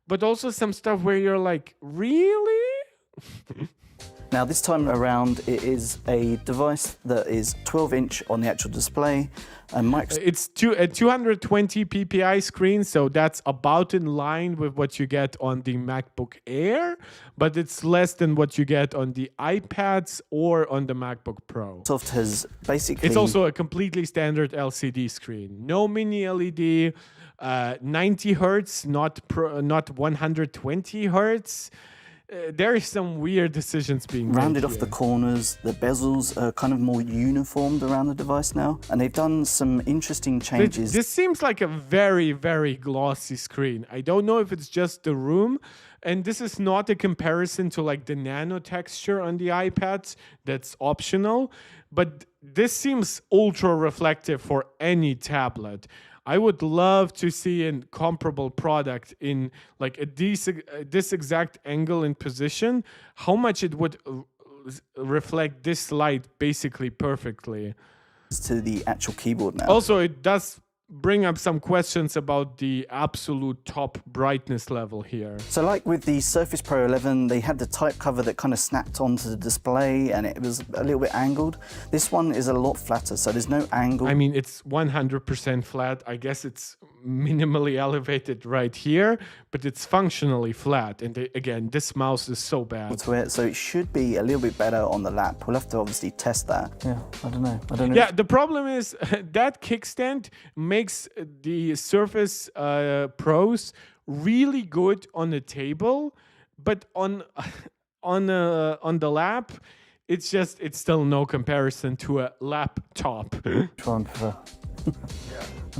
but also some stuff where you're like, really? Now this time around, it is a device that is 12-inch on the actual display. And it's a 220 ppi screen, so that's about in line with what you get on the MacBook Air, but it's less than what you get on the iPads or on the MacBook Pro. Microsoft has basically... It's also a completely standard LCD screen. No mini LED, 90 hertz, not 120 hertz. There are some weird decisions being rounded made off the corners. The bezels are kind of more uniformed around the device now, and they've done some interesting changes. This seems like a very, very glossy screen. I don't know if it's just the room, and this is not a comparison to like the nano texture on the iPads. That's optional, but this seems ultra reflective for any tablet. I would love to see a comparable product in like this exact angle and position, how much it would reflect this light basically perfectly. To the actual keyboard now. Also, it does bring up some questions about the absolute top brightness level here. So like with the Surface Pro 11, they had the type cover that kind of snapped onto the display and it was a little bit angled. This one is a lot flatter, so there's no angle. I mean, it's 100% flat. I guess it's minimally elevated right here, but it's functionally flat. And again, this mouse is so bad. So it should be a little bit better on the lap. We'll have to obviously test that. Yeah, I don't know. Yeah, the problem is that kickstand makes the Surface Pros really good on the table, but on the lap, it's still no comparison to a laptop. I'm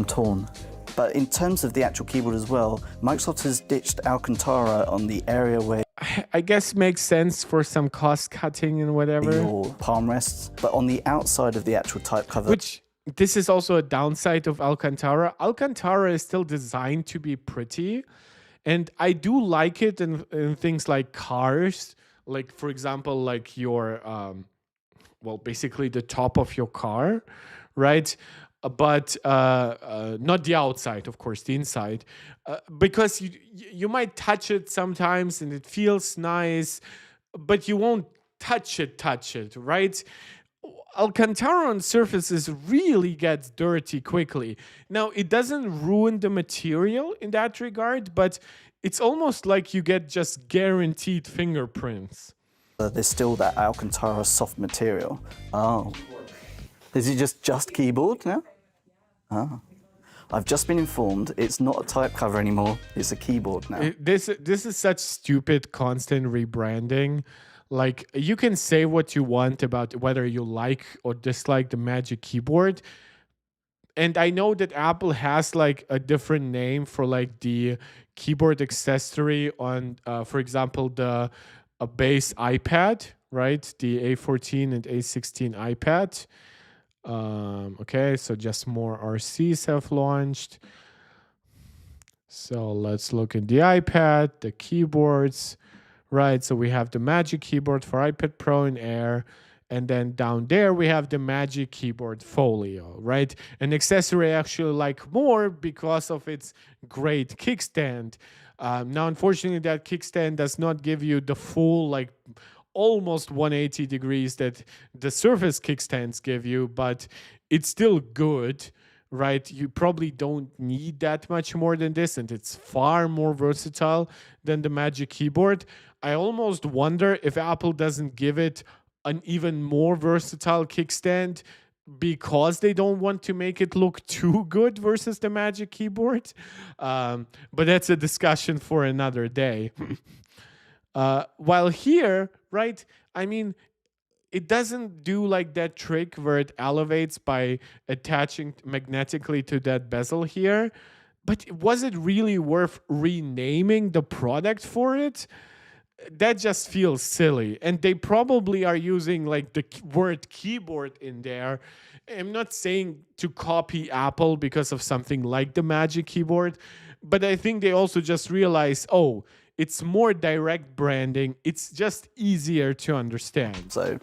torn. But in terms of the actual keyboard as well, Microsoft has ditched Alcantara on the area where I guess makes sense for some cost cutting and whatever. Your palm rests, but on the outside of the actual type cover. Which this is also a downside of Alcantara. Alcantara is still designed to be pretty, and I do like it in things like cars, like for example, like your basically the top of your car, right? But not the outside, of course, the inside, because you might touch it sometimes and it feels nice, but you won't touch it, right? Alcantara on surfaces really gets dirty quickly. Now, it doesn't ruin the material in that regard, but it's almost like you get just guaranteed fingerprints. There's still that Alcantara soft material. Oh. Is it just keyboard now? Ah. I've just been informed it's not a type cover anymore, it's a keyboard now. This is such stupid constant rebranding. Like, you can say what you want about whether you like or dislike the Magic Keyboard. And I know that Apple has like a different name for like the keyboard accessory on, for example, the base iPad, right? The A14 and A16 iPad. Okay, so just more RCs have launched. So let's look at the iPad, the keyboards. Right, so we have the Magic Keyboard for iPad Pro and Air, and then down there we have the Magic Keyboard Folio, right? An accessory I actually like more because of its great kickstand. Now, unfortunately, that kickstand does not give you the full, like, almost 180 degrees that the Surface kickstands give you, but it's still good. Right, you probably don't need that much more than this, and it's far more versatile than the Magic Keyboard. I almost wonder if Apple doesn't give it an even more versatile kickstand because they don't want to make it look too good versus the Magic Keyboard. But that's a discussion for another day. While here, right, I mean, it doesn't do like that trick where it elevates by attaching magnetically to that bezel here. But was it really worth renaming the product for it? That just feels silly. And they probably are using like the word keyboard in there. I'm not saying to copy Apple because of something like the Magic Keyboard, but I think they also just realized, oh, it's more direct branding. It's just easier to understand. So,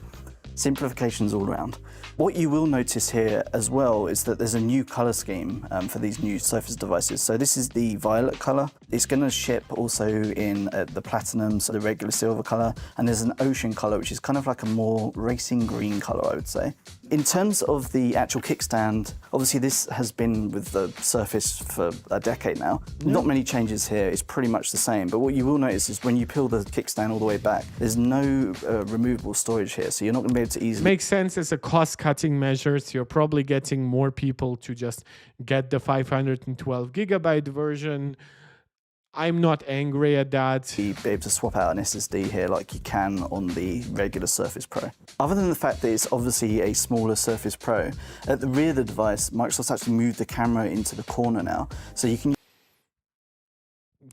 simplifications all around. What you will notice here as well is that there's a new color scheme for these new Surface devices. So this is the violet color. It's going to ship also in the platinum, so the regular silver color, and there's an ocean color, which is kind of like a more racing green color, I would say. In terms of the actual kickstand, obviously this has been with the Surface for a decade now. Not many changes here, it's pretty much the same, but what you will notice is when you peel the kickstand all the way back, there's no removable storage here, so you're not going to be able to easily... Makes sense as a cost-cutting measure, so you're probably getting more people to just get the 512 gigabyte version. I'm not angry at that. Be able to swap out an SSD here like you can on the regular Surface Pro. Other than the fact that it's obviously a smaller Surface Pro, at the rear of the device, Microsoft's actually moved the camera into the corner now, so you can...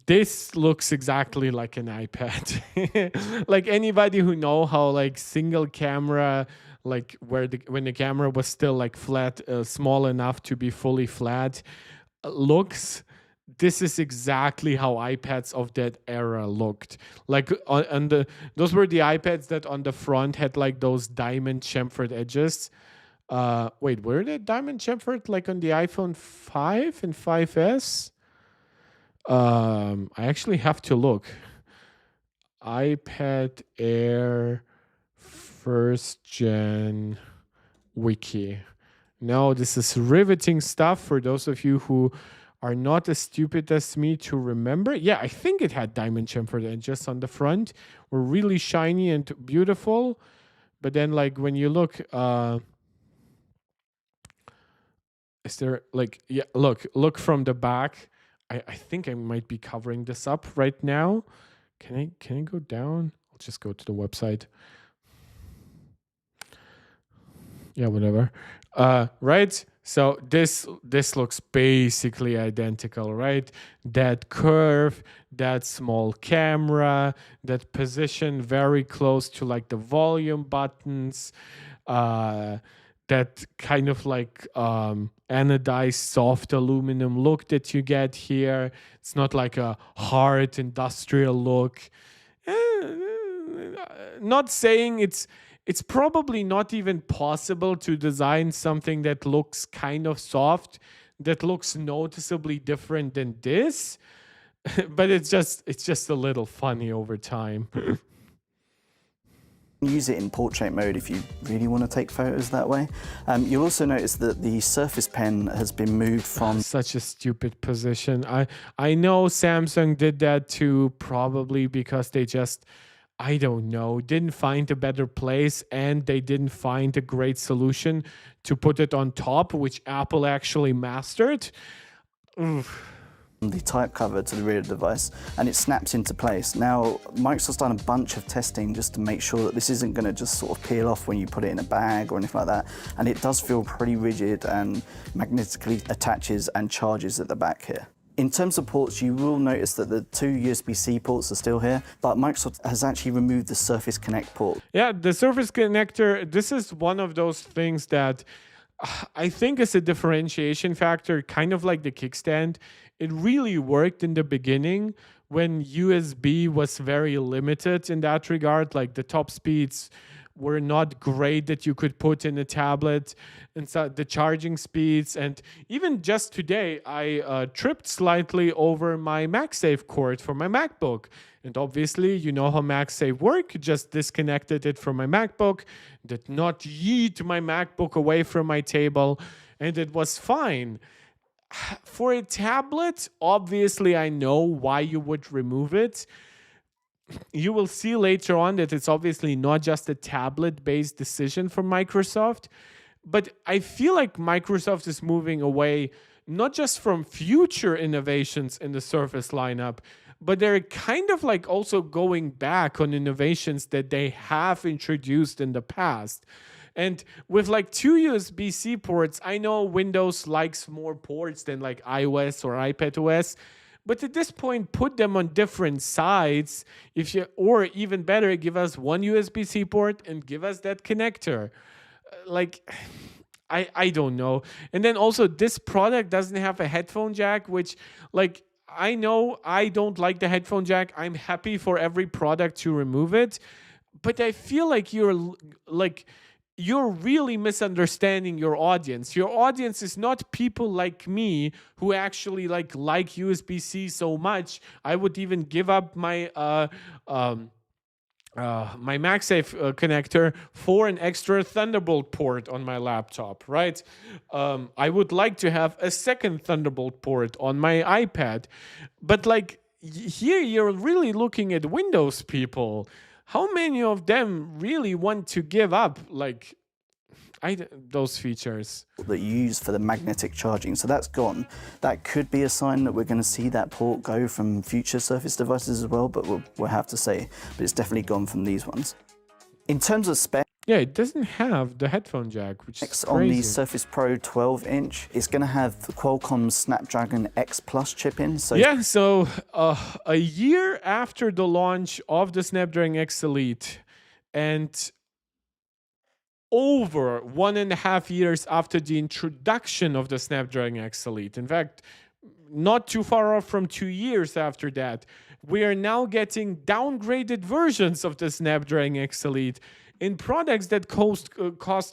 This looks exactly like an iPad. Like anybody who know how like single camera, like when the camera was still like flat, small enough to be fully flat, looks. This is exactly how iPads of that era looked. Like those were the iPads that on the front had like those diamond chamfered edges. Wait, were they diamond chamfered like on the iPhone 5 and 5S? I actually have to look. iPad Air first gen wiki. No, this is riveting stuff for those of you who are not as stupid as me to remember. Yeah, I think it had diamond chamfered edges on the front. Were really shiny and beautiful. But then like when you look, is there like, yeah, look from the back. I think I might be covering this up right now. Can I go down? I'll just go to the website. Yeah, whatever. Right? So this looks basically identical, right? That curve, that small camera, that position very close to like the volume buttons, that kind of like anodized soft aluminum look that you get here. It's not like a hard industrial look. Not saying it's probably not even possible to design something that looks kind of soft, that looks noticeably different than this, but it's just a little funny over time. Use it in portrait mode if you really want to take photos that way. You'll also notice that the Surface Pen has been moved from... Such a stupid position. I know Samsung did that too, probably because they just, I don't know, didn't find a better place, and they didn't find a great solution to put it on top, which Apple actually mastered. Oof. The type cover to the rear of the device, and it snaps into place. Now, Microsoft's done a bunch of testing just to make sure that this isn't going to just sort of peel off when you put it in a bag or anything like that, and it does feel pretty rigid and magnetically attaches and charges at the back here. In terms of ports, you will notice that the two USB-C ports are still here, but Microsoft has actually removed the Surface Connect port. Yeah, the Surface Connector, this is one of those things that I think is a differentiation factor, kind of like the kickstand. It really worked in the beginning when USB was very limited in that regard. Like the top speeds were not great that you could put in a tablet, and so the charging speeds. And even just today, I tripped slightly over my MagSafe cord for my MacBook. And obviously, you know how MagSafe work. Just disconnected it from my MacBook, did not yeet my MacBook away from my table, and it was fine. For a tablet, obviously, I know why you would remove it. You will see later on that it's obviously not just a tablet-based decision from Microsoft, but I feel like Microsoft is moving away not just from future innovations in the Surface lineup, but they're kind of like also going back on innovations that they have introduced in the past. And with like two USB-C ports, I know Windows likes more ports than like iOS or iPadOS, but at this point, put them on different sides. Or even better, give us one USB-C port and give us that connector. I don't know. And then also, this product doesn't have a headphone jack, which like I know I don't like the headphone jack. I'm happy for every product to remove it, but I feel like you're really misunderstanding your audience. Your audience is not people like me who actually like USB-C so much. I would even give up my my MagSafe connector for an extra Thunderbolt port on my laptop, right? I would like to have a second Thunderbolt port on my iPad. But like here, you're really looking at Windows people. How many of them really want to give up like those features that you use for the magnetic charging? So that's gone. That could be a sign that we're going to see that port go from future Surface devices as well, but we'll have to say. But it's definitely gone from these ones. In terms of specs, yeah, it doesn't have the headphone jack, which is crazy. On the Surface Pro 12-inch, it's going to have the Qualcomm's Snapdragon X Plus chip in. So yeah, so a year after the launch of the Snapdragon X Elite, and over 1.5 years after the introduction of the Snapdragon X Elite, in fact, not too far off from 2 years after that, we are now getting downgraded versions of the Snapdragon X Elite in products that cost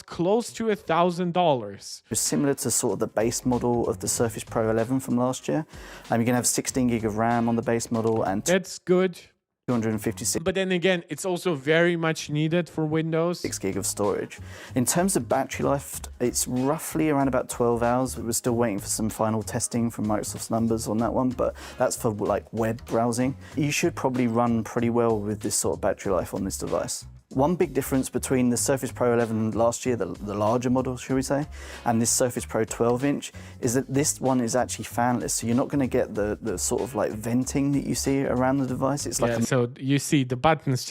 close to $1,000. Similar to sort of the base model of the Surface Pro 11 from last year. You're going to have 16 gig of RAM on the base model, and that's good. 256. But then again, it's also very much needed for Windows. 6 gig of storage. In terms of battery life, it's roughly around about 12 hours. We're still waiting for some final testing from Microsoft's numbers on that one, but that's for like web browsing. You should probably run pretty well with this sort of battery life on this device. One big difference between the Surface Pro 11 last year, the larger model, should we say, and this Surface Pro 12-inch is that this one is actually fanless, so you're not going to get the sort of like venting that you see around the device. It's like so you see the buttons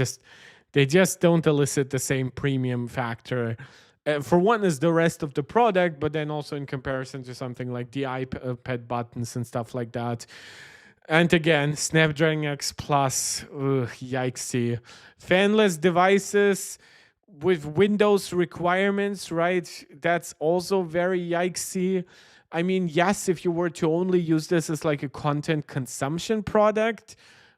they just don't elicit the same premium factor. For one is the rest of the product, but then also in comparison to something like the iPad buttons and stuff like that. And again, Snapdragon X Plus, yikesy. Fanless devices with Windows requirements, right? That's also very yikesy. I mean, yes, if you were to only use this as like a content consumption product,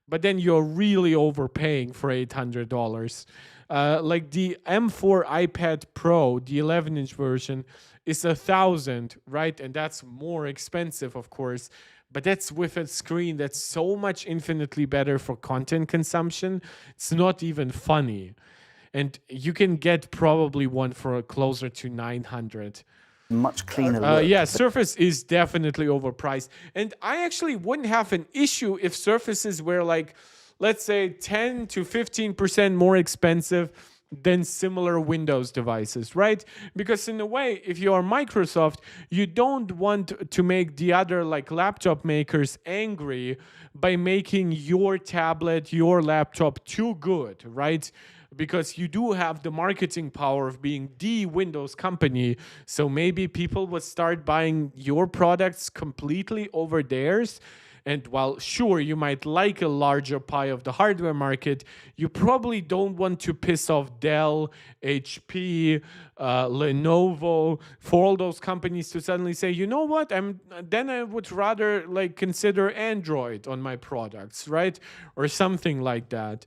but then you're really overpaying for $800. Like the M4 iPad Pro, the 11-inch version, is $1,000, right? And that's more expensive, of course. But that's with a screen that's so much infinitely better for content consumption. It's not even funny. and you can get probably one for closer to 900. Much cleaner look. Yeah, Surface is definitely overpriced. And I actually wouldn't have an issue if Surfaces were like, let's say 10 to 15% more expensive than similar Windows devices, right? Because in a way, if you are Microsoft, you don't want to make the other like laptop makers angry by making your tablet, your laptop too good, right? Because you do have the marketing power of being the Windows company. So maybe people would start buying your products completely over theirs. And while sure, you might like a larger pie of the hardware market, you probably don't want to piss off Dell, HP, Lenovo, for all those companies to suddenly say, you know what, then I would rather like consider Android on my products, right? Or something like that.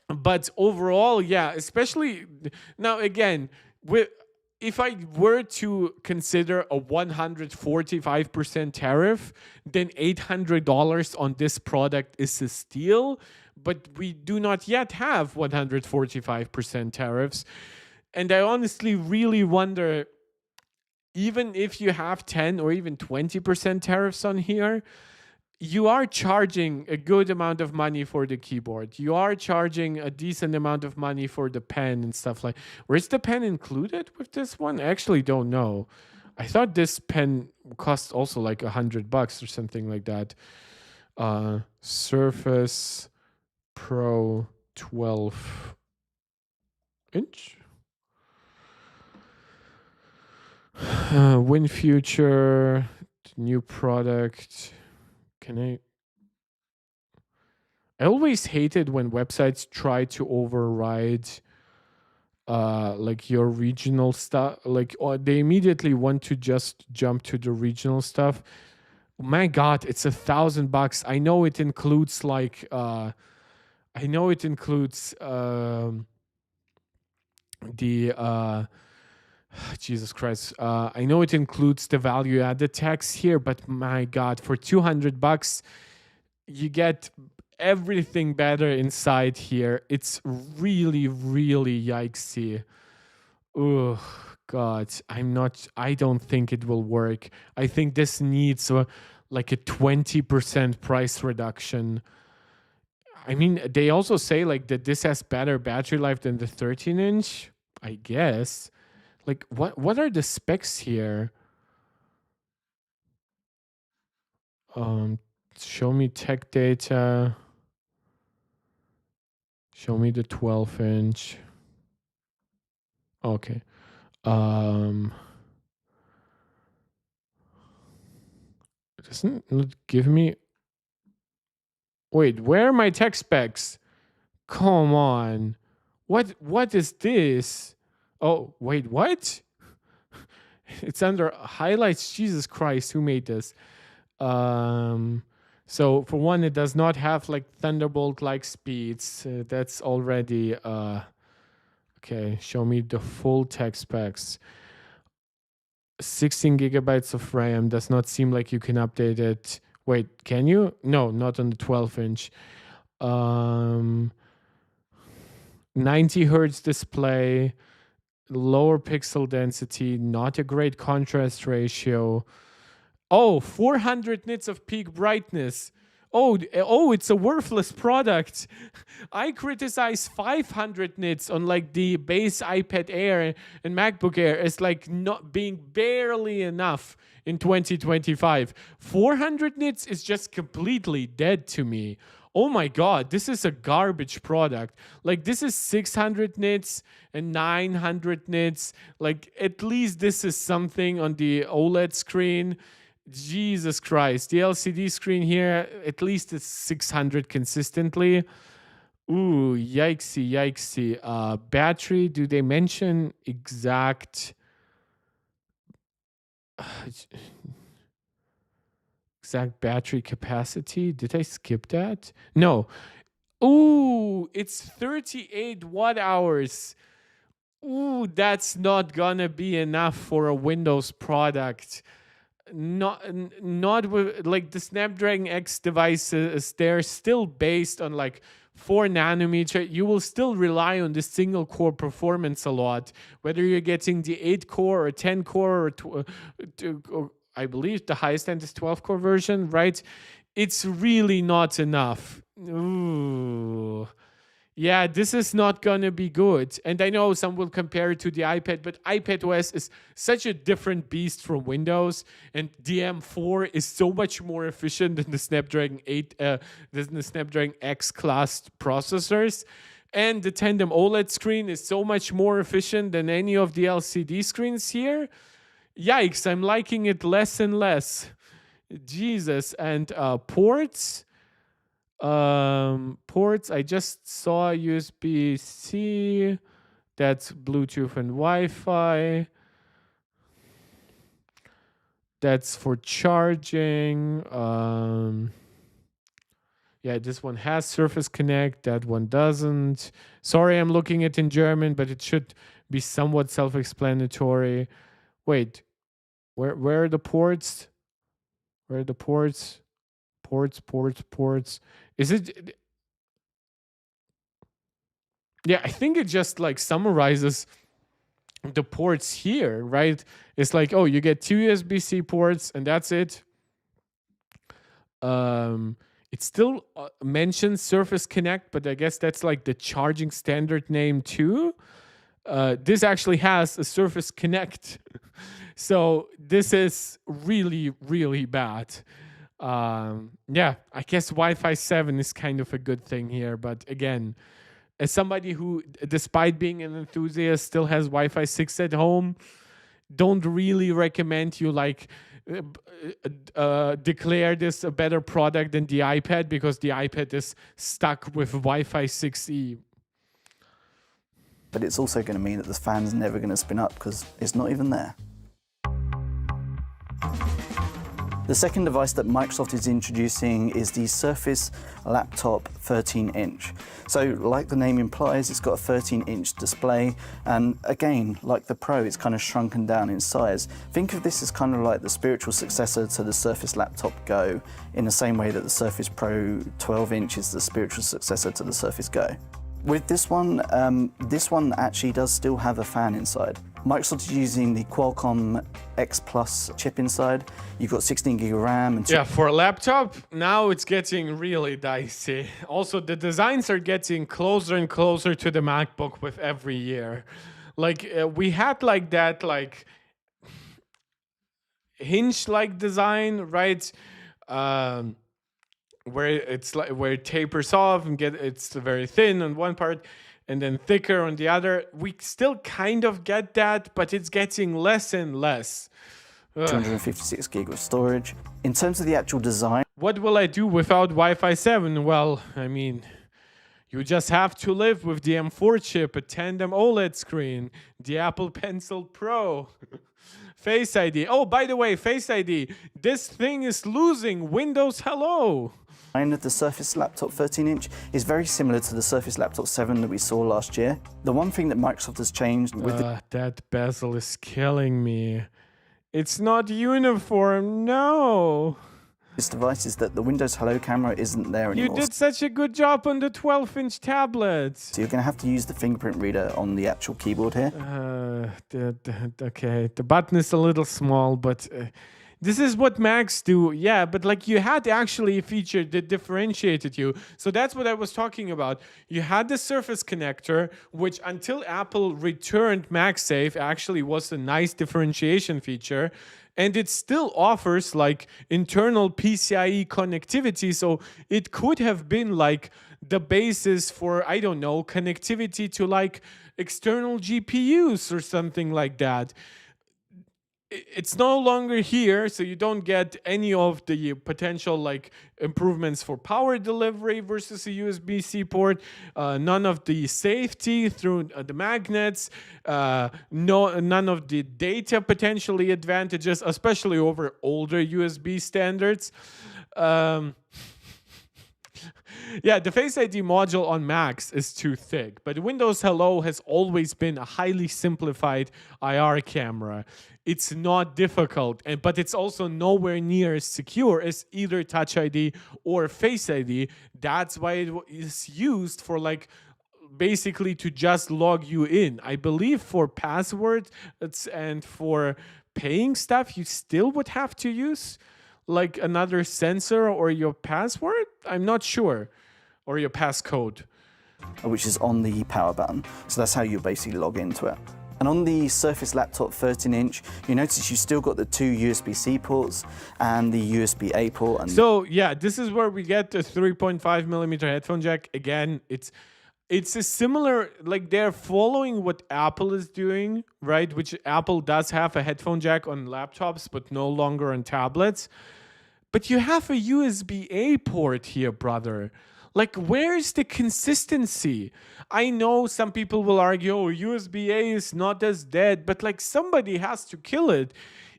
But overall, yeah, especially now again, if I were to consider a 145% tariff, then $800 on this product is a steal. But we do not yet have 145% tariffs. And I honestly really wonder, even if you have 10 or even 20% tariffs on here, you are charging a good amount of money for the keyboard. You are charging a decent amount of money for the pen and stuff like. Or is the pen included with this one? I actually don't know. I thought this pen cost also like $100 or something like that. Surface Pro 12-inch. WinFuture, new product. I always hated when websites try to override like your regional stuff, like they immediately want to just jump to the regional stuff. My God, it's $1,000. I know it includes like the Jesus Christ. I know it includes the value added tax here, but my God, for $200, you get everything better inside here. It's really, really yikesy. Oh, God. I don't think it will work. I think this needs like a 20% price reduction. I mean, they also say like that this has better battery life than the 13-inch, I guess. Like, what are the specs here? Show me tech data. Show me the 12-inch. Okay. Doesn't it give me. Wait, where are my tech specs? Come on. What is this? Oh, wait, what? It's under highlights. Jesus Christ, who made this? So for one, it does not have like Thunderbolt-like speeds. That's already okay. Show me the full tech specs. 16 gigabytes of RAM. Does not seem like you can update it. Wait, can you? No, not on the 12-inch. 90 hertz display. Lower pixel density, not a great contrast ratio. Oh, 400 nits of peak brightness. Oh, it's a worthless product. I criticize 500 nits on like the base iPad Air and MacBook Air as like not being barely enough in 2025. 400 nits is just completely dead to me. Oh my God, this is a garbage product. Like this is 600 nits and 900 nits. Like at least this is something on the OLED screen. Jesus Christ. The LCD screen here, at least it's 600 consistently. Ooh, yikesy. Battery, do they mention exact battery capacity? Did I skip that? No. Ooh, it's 38 watt hours. Ooh, that's not gonna be enough for a Windows product. Not with like the Snapdragon X devices. They're still based on like 4 nanometer, you will still rely on the single core performance a lot, whether you're getting the 8 core or 10 core or I believe the highest end is 12 core version, right? It's really not enough. Ooh. Yeah, this is not gonna be good. And I know some will compare it to the iPad, but iPadOS is such a different beast from Windows, and DM4 is so much more efficient than the Snapdragon 8, than the Snapdragon X class processors. And the tandem OLED screen is so much more efficient than any of the LCD screens here. Yikes, I'm liking it less and less. Jesus. And ports. Ports, I just saw USB-C. That's Bluetooth and Wi-Fi. That's for charging. Yeah, this one has Surface Connect. That one doesn't. Sorry, I'm looking at it in German, but it should be somewhat self-explanatory. Wait, where are the ports? Where are the ports? Ports. Is it? Yeah, I think it just like summarizes the ports here, right? It's like, oh, you get 2 USB-C ports and that's it. It still mentions Surface Connect, but I guess that's like the charging standard name too. This actually has a Surface Connect. So this is really, really bad. Yeah, I guess Wi-Fi 7 is kind of a good thing here. But again, as somebody who, despite being an enthusiast, still has Wi-Fi 6 at home, don't really recommend you like declare this a better product than the iPad, because the iPad is stuck with Wi-Fi 6E. But it's also going to mean that the fan's never going to spin up because it's not even there. The second device that Microsoft is introducing is the Surface Laptop 13-inch. So like the name implies, it's got a 13-inch display, and again, like the Pro, it's kind of shrunken down in size. Think of this as kind of like the spiritual successor to the Surface Laptop Go, in the same way that the Surface Pro 12-inch is the spiritual successor to the Surface Go. With this one actually does still have a fan inside. Microsoft is using the Qualcomm X Plus chip inside. You've got 16 gig of RAM. And yeah, for a laptop, now it's getting really dicey. Also, the designs are getting closer and closer to the MacBook with every year. Like, we had like that, like, hinge-like design, right? Where it's like where it tapers off and it's very thin on one part and then thicker on the other. We still kind of get that, but it's getting less and less. 256 gig of storage. In terms of the actual design, what will I do without Wi-Fi 7? Well, I mean, you just have to live with the M4 chip, a tandem OLED screen, the Apple Pencil Pro. Face ID. Oh, by the way, Face ID. This thing is losing Windows Hello. The Surface Laptop 13-inch is very similar to the Surface Laptop 7 that we saw last year. The one thing that Microsoft has changed with that bezel is killing me. It's not uniform, no. This device is that the Windows Hello camera isn't there anymore. You did such a good job on the 12-inch tablet. So you're going to have to use the fingerprint reader on the actual keyboard here. Okay, the button is a little small, but this is what Macs do. Yeah, but like you had actually a feature that differentiated you. So that's what I was talking about. You had the Surface connector, which until Apple returned MagSafe actually was a nice differentiation feature. And it still offers like internal PCIe connectivity. So it could have been like the basis for, I don't know, connectivity to like external GPUs or something like that. It's no longer here, so you don't get any of the potential like improvements for power delivery versus a USB-C port, none of the safety through the magnets, none of the data potentially advantages, especially over older USB standards. Yeah, the Face ID module on Macs is too thick, but Windows Hello has always been a highly simplified IR camera. It's not difficult, but it's also nowhere near as secure as either Touch ID or Face ID. That's why it is used for like basically to just log you in. I believe for passwords and for paying stuff, you still would have to use like another sensor or your password. I'm not sure. Or your passcode. Which is on the power button. So that's how you basically log into it. And on the Surface Laptop 13-inch, you notice you still got the two USB-C ports and the USB-A port. And so yeah, this is where we get the 3.5mm headphone jack. Again, it's a similar, like they're following what Apple is doing, right? Which Apple does have a headphone jack on laptops, but no longer on tablets. But you have a USB-A port here, brother. Like, where's the consistency? I know some people will argue, oh, USB-A is not as dead, but like somebody has to kill it.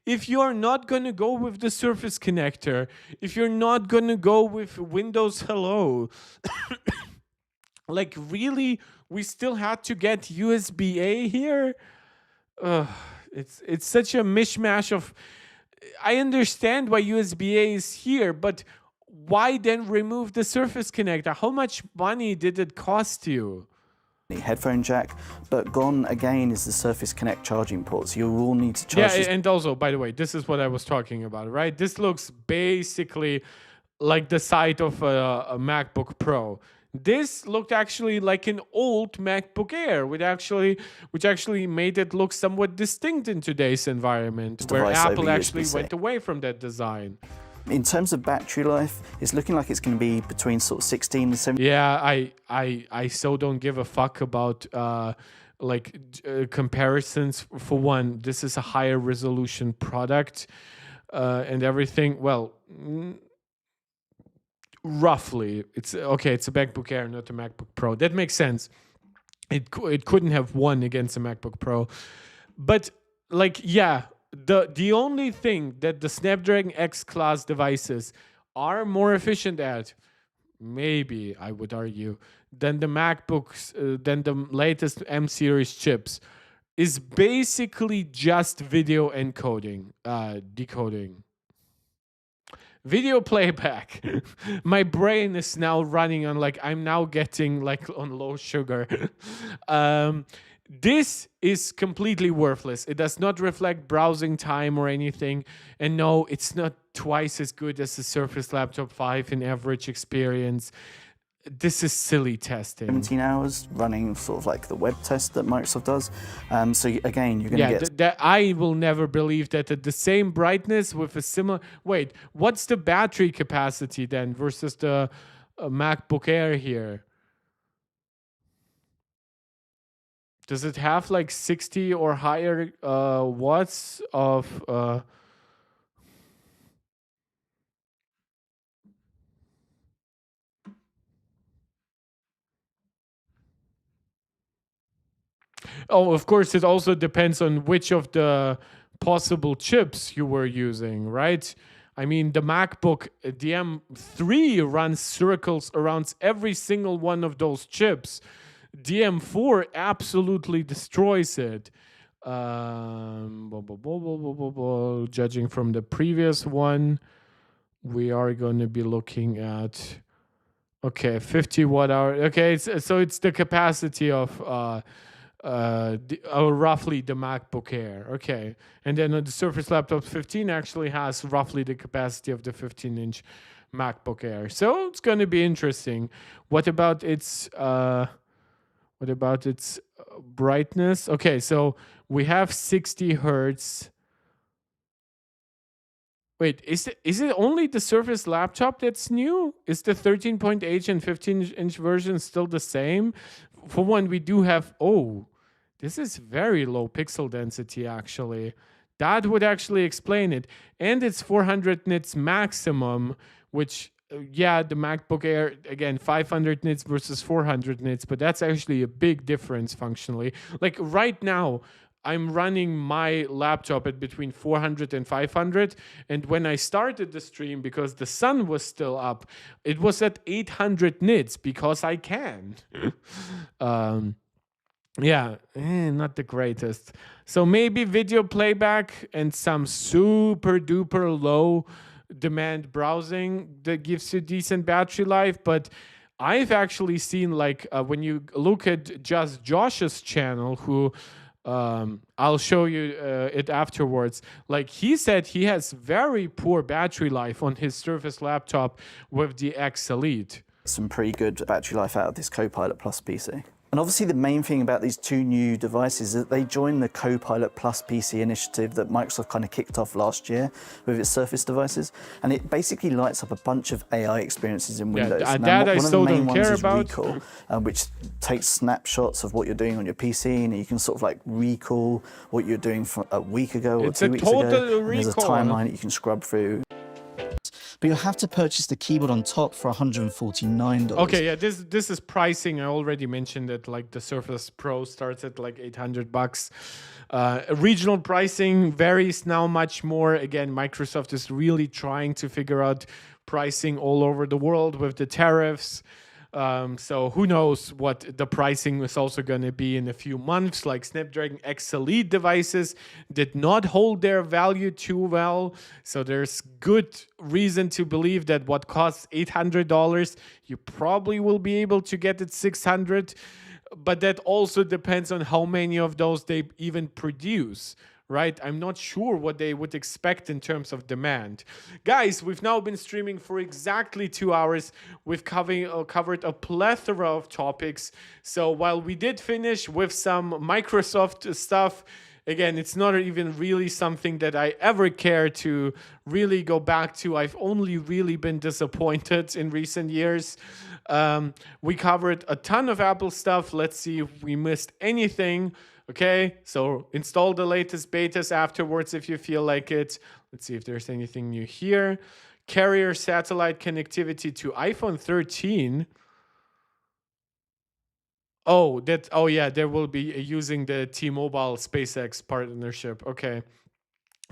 If you're not going to go with the Surface connector, if you're not going to go with Windows Hello, like really, we still had to get USB-A here? It's such a mishmash of... I understand why USB-A is here, but why then remove the Surface connector? How much money did it cost you? The headphone jack, but gone again is the Surface Connect charging port. So you will need to charge. Yeah, and also, by the way, this is what I was talking about, right? This looks basically like the side of a MacBook Pro. This looked actually like an old MacBook Air, which actually made it look somewhat distinct in today's environment, where Apple actually went away from that design. In terms of battery life, it's looking like it's going to be between sort of 16 and 17. Yeah, I so don't give a fuck about comparisons. For one, this is a higher resolution product and everything. Well, roughly, it's okay. It's a MacBook Air, not a MacBook Pro. That makes sense. It couldn't have won against a MacBook Pro, but like, yeah. The only thing that the Snapdragon X class devices are more efficient at, maybe I would argue, than the MacBooks, than the latest M series chips, is basically just video encoding, decoding. Video playback. My brain is now running on like, I'm now getting like on low sugar. This is completely worthless. It does not reflect browsing time or anything. And no, it's not twice as good as the Surface Laptop 5 in average experience. This is silly testing. 17 hours running sort of like the web test that Microsoft does. So again, you're going to get... I will never believe that at the same brightness with a similar... Wait, what's the battery capacity then versus the MacBook Air here? Does it have like 60 or higher watts of... Oh, of course, it also depends on which of the possible chips you were using, right? I mean, the MacBook DM3 runs circles around every single one of those chips. DM4 absolutely destroys it. Judging from the previous one, we are going to be looking at, okay, 50 watt hour. Okay, so it's the capacity of roughly the MacBook Air. Okay, and then the Surface Laptop 15 actually has roughly the capacity of the 15-inch MacBook Air. So it's going to be interesting. What about its brightness? Okay, so we have 60 hertz. Wait, is it only the Surface Laptop that's new? Is the 13.8 and 15-inch version still the same? For one, we do have... Oh, this is very low pixel density, actually. That would actually explain it. And it's 400 nits maximum, which... yeah, the MacBook Air, again, 500 nits versus 400 nits, but that's actually a big difference functionally. Like right now, I'm running my laptop at between 400 and 500. And when I started the stream, because the sun was still up, it was at 800 nits because I can. Yeah, not the greatest. So maybe video playback and some super duper low demand browsing that gives you decent battery life. But I've actually seen, like, when you look at just Josh's channel, who I'll show you it afterwards. Like, he said he has very poor battery life on his Surface laptop with the X Elite. Some pretty good battery life out of this Copilot Plus PC. And obviously the main thing about these two new devices is that they join the Copilot Plus PC initiative that Microsoft kind of kicked off last year with its Surface devices. And it basically lights up a bunch of AI experiences in Windows. Yeah, now, that I still don't care about. Recall, which takes snapshots of what you're doing on your PC, and you can sort of like recall what you're doing from a week ago or 2 weeks ago. There's a timeline that you can scrub through. But you'll have to purchase the keyboard on top for $149. Okay, yeah, this is pricing. I already mentioned that, like, the Surface Pro starts at like $800. Regional pricing varies now much more. Again, Microsoft is really trying to figure out pricing all over the world with the tariffs. So who knows what the pricing is also going to be in a few months. Like, Snapdragon X Elite devices did not hold their value too well. So there's good reason to believe that what costs $800, you probably will be able to get at $600. But that also depends on how many of those they even produce. Right? I'm not sure what they would expect in terms of demand. Guys, we've now been streaming for exactly 2 hours. We've covered a plethora of topics. So while we did finish with some Microsoft stuff, again, it's not even really something that I ever care to really go back to. I've only really been disappointed in recent years. We covered a ton of Apple stuff. Let's see if we missed anything. Okay, so install the latest betas afterwards if you feel like it. Let's see if there's anything new here. Carrier satellite connectivity to iPhone 13. Oh, yeah, there will be using the T-Mobile SpaceX partnership. Okay.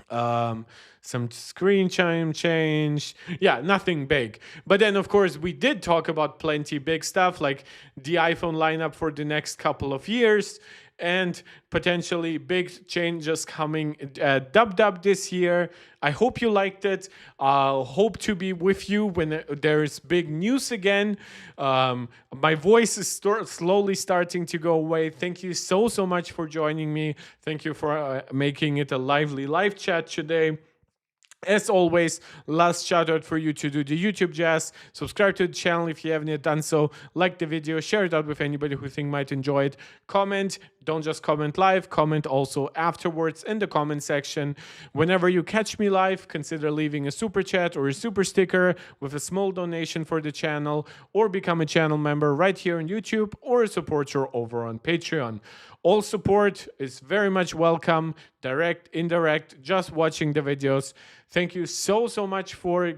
Some screen chime change. Yeah, nothing big. But then, of course, we did talk about plenty big stuff, like the iPhone lineup for the next couple of years, and potentially big changes coming at WWDC this year. I hope you liked it. Hope to be with you when there is big news again. My voice is slowly starting to go away. Thank you so much for joining me. Thank you for making it a lively live chat today. As always, last shout out for you to do the YouTube jazz. Subscribe to the channel if you haven't yet done so. Like the video, share it out with anybody who think might enjoy it. Comment, don't just comment live, comment also afterwards in the comment section. Whenever you catch me live, consider leaving a super chat or a super sticker with a small donation for the channel, or become a channel member right here on YouTube, or a supporter over on Patreon. All support is very much welcome, direct, indirect, just watching the videos. Thank you so much for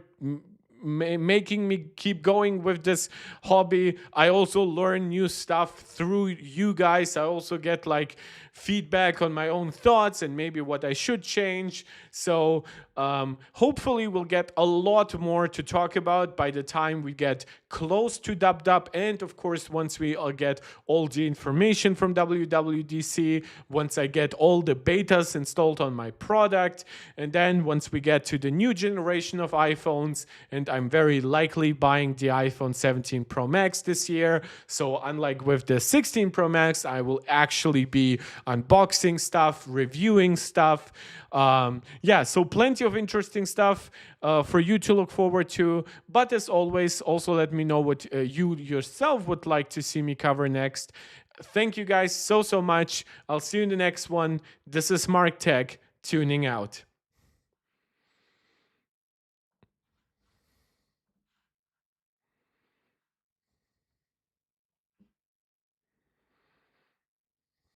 making me keep going with this hobby. I also learn new stuff through you guys. I also get like feedback on my own thoughts and maybe what I should change. So hopefully we'll get a lot more to talk about by the time we get close to WWDC, and of course once we get all the information from WWDC, once I get all the betas installed on my product, and then once we get to the new generation of iPhones, and I'm very likely buying the iPhone 17 Pro Max this year. So unlike with the 16 Pro Max, I will actually be unboxing stuff, reviewing stuff. Yeah, so plenty of interesting stuff for you to look forward to. But as always, also let me know what you yourself would like to see me cover next. Thank you guys so much. I'll see you in the next one. This is Mark Tech, tuning out.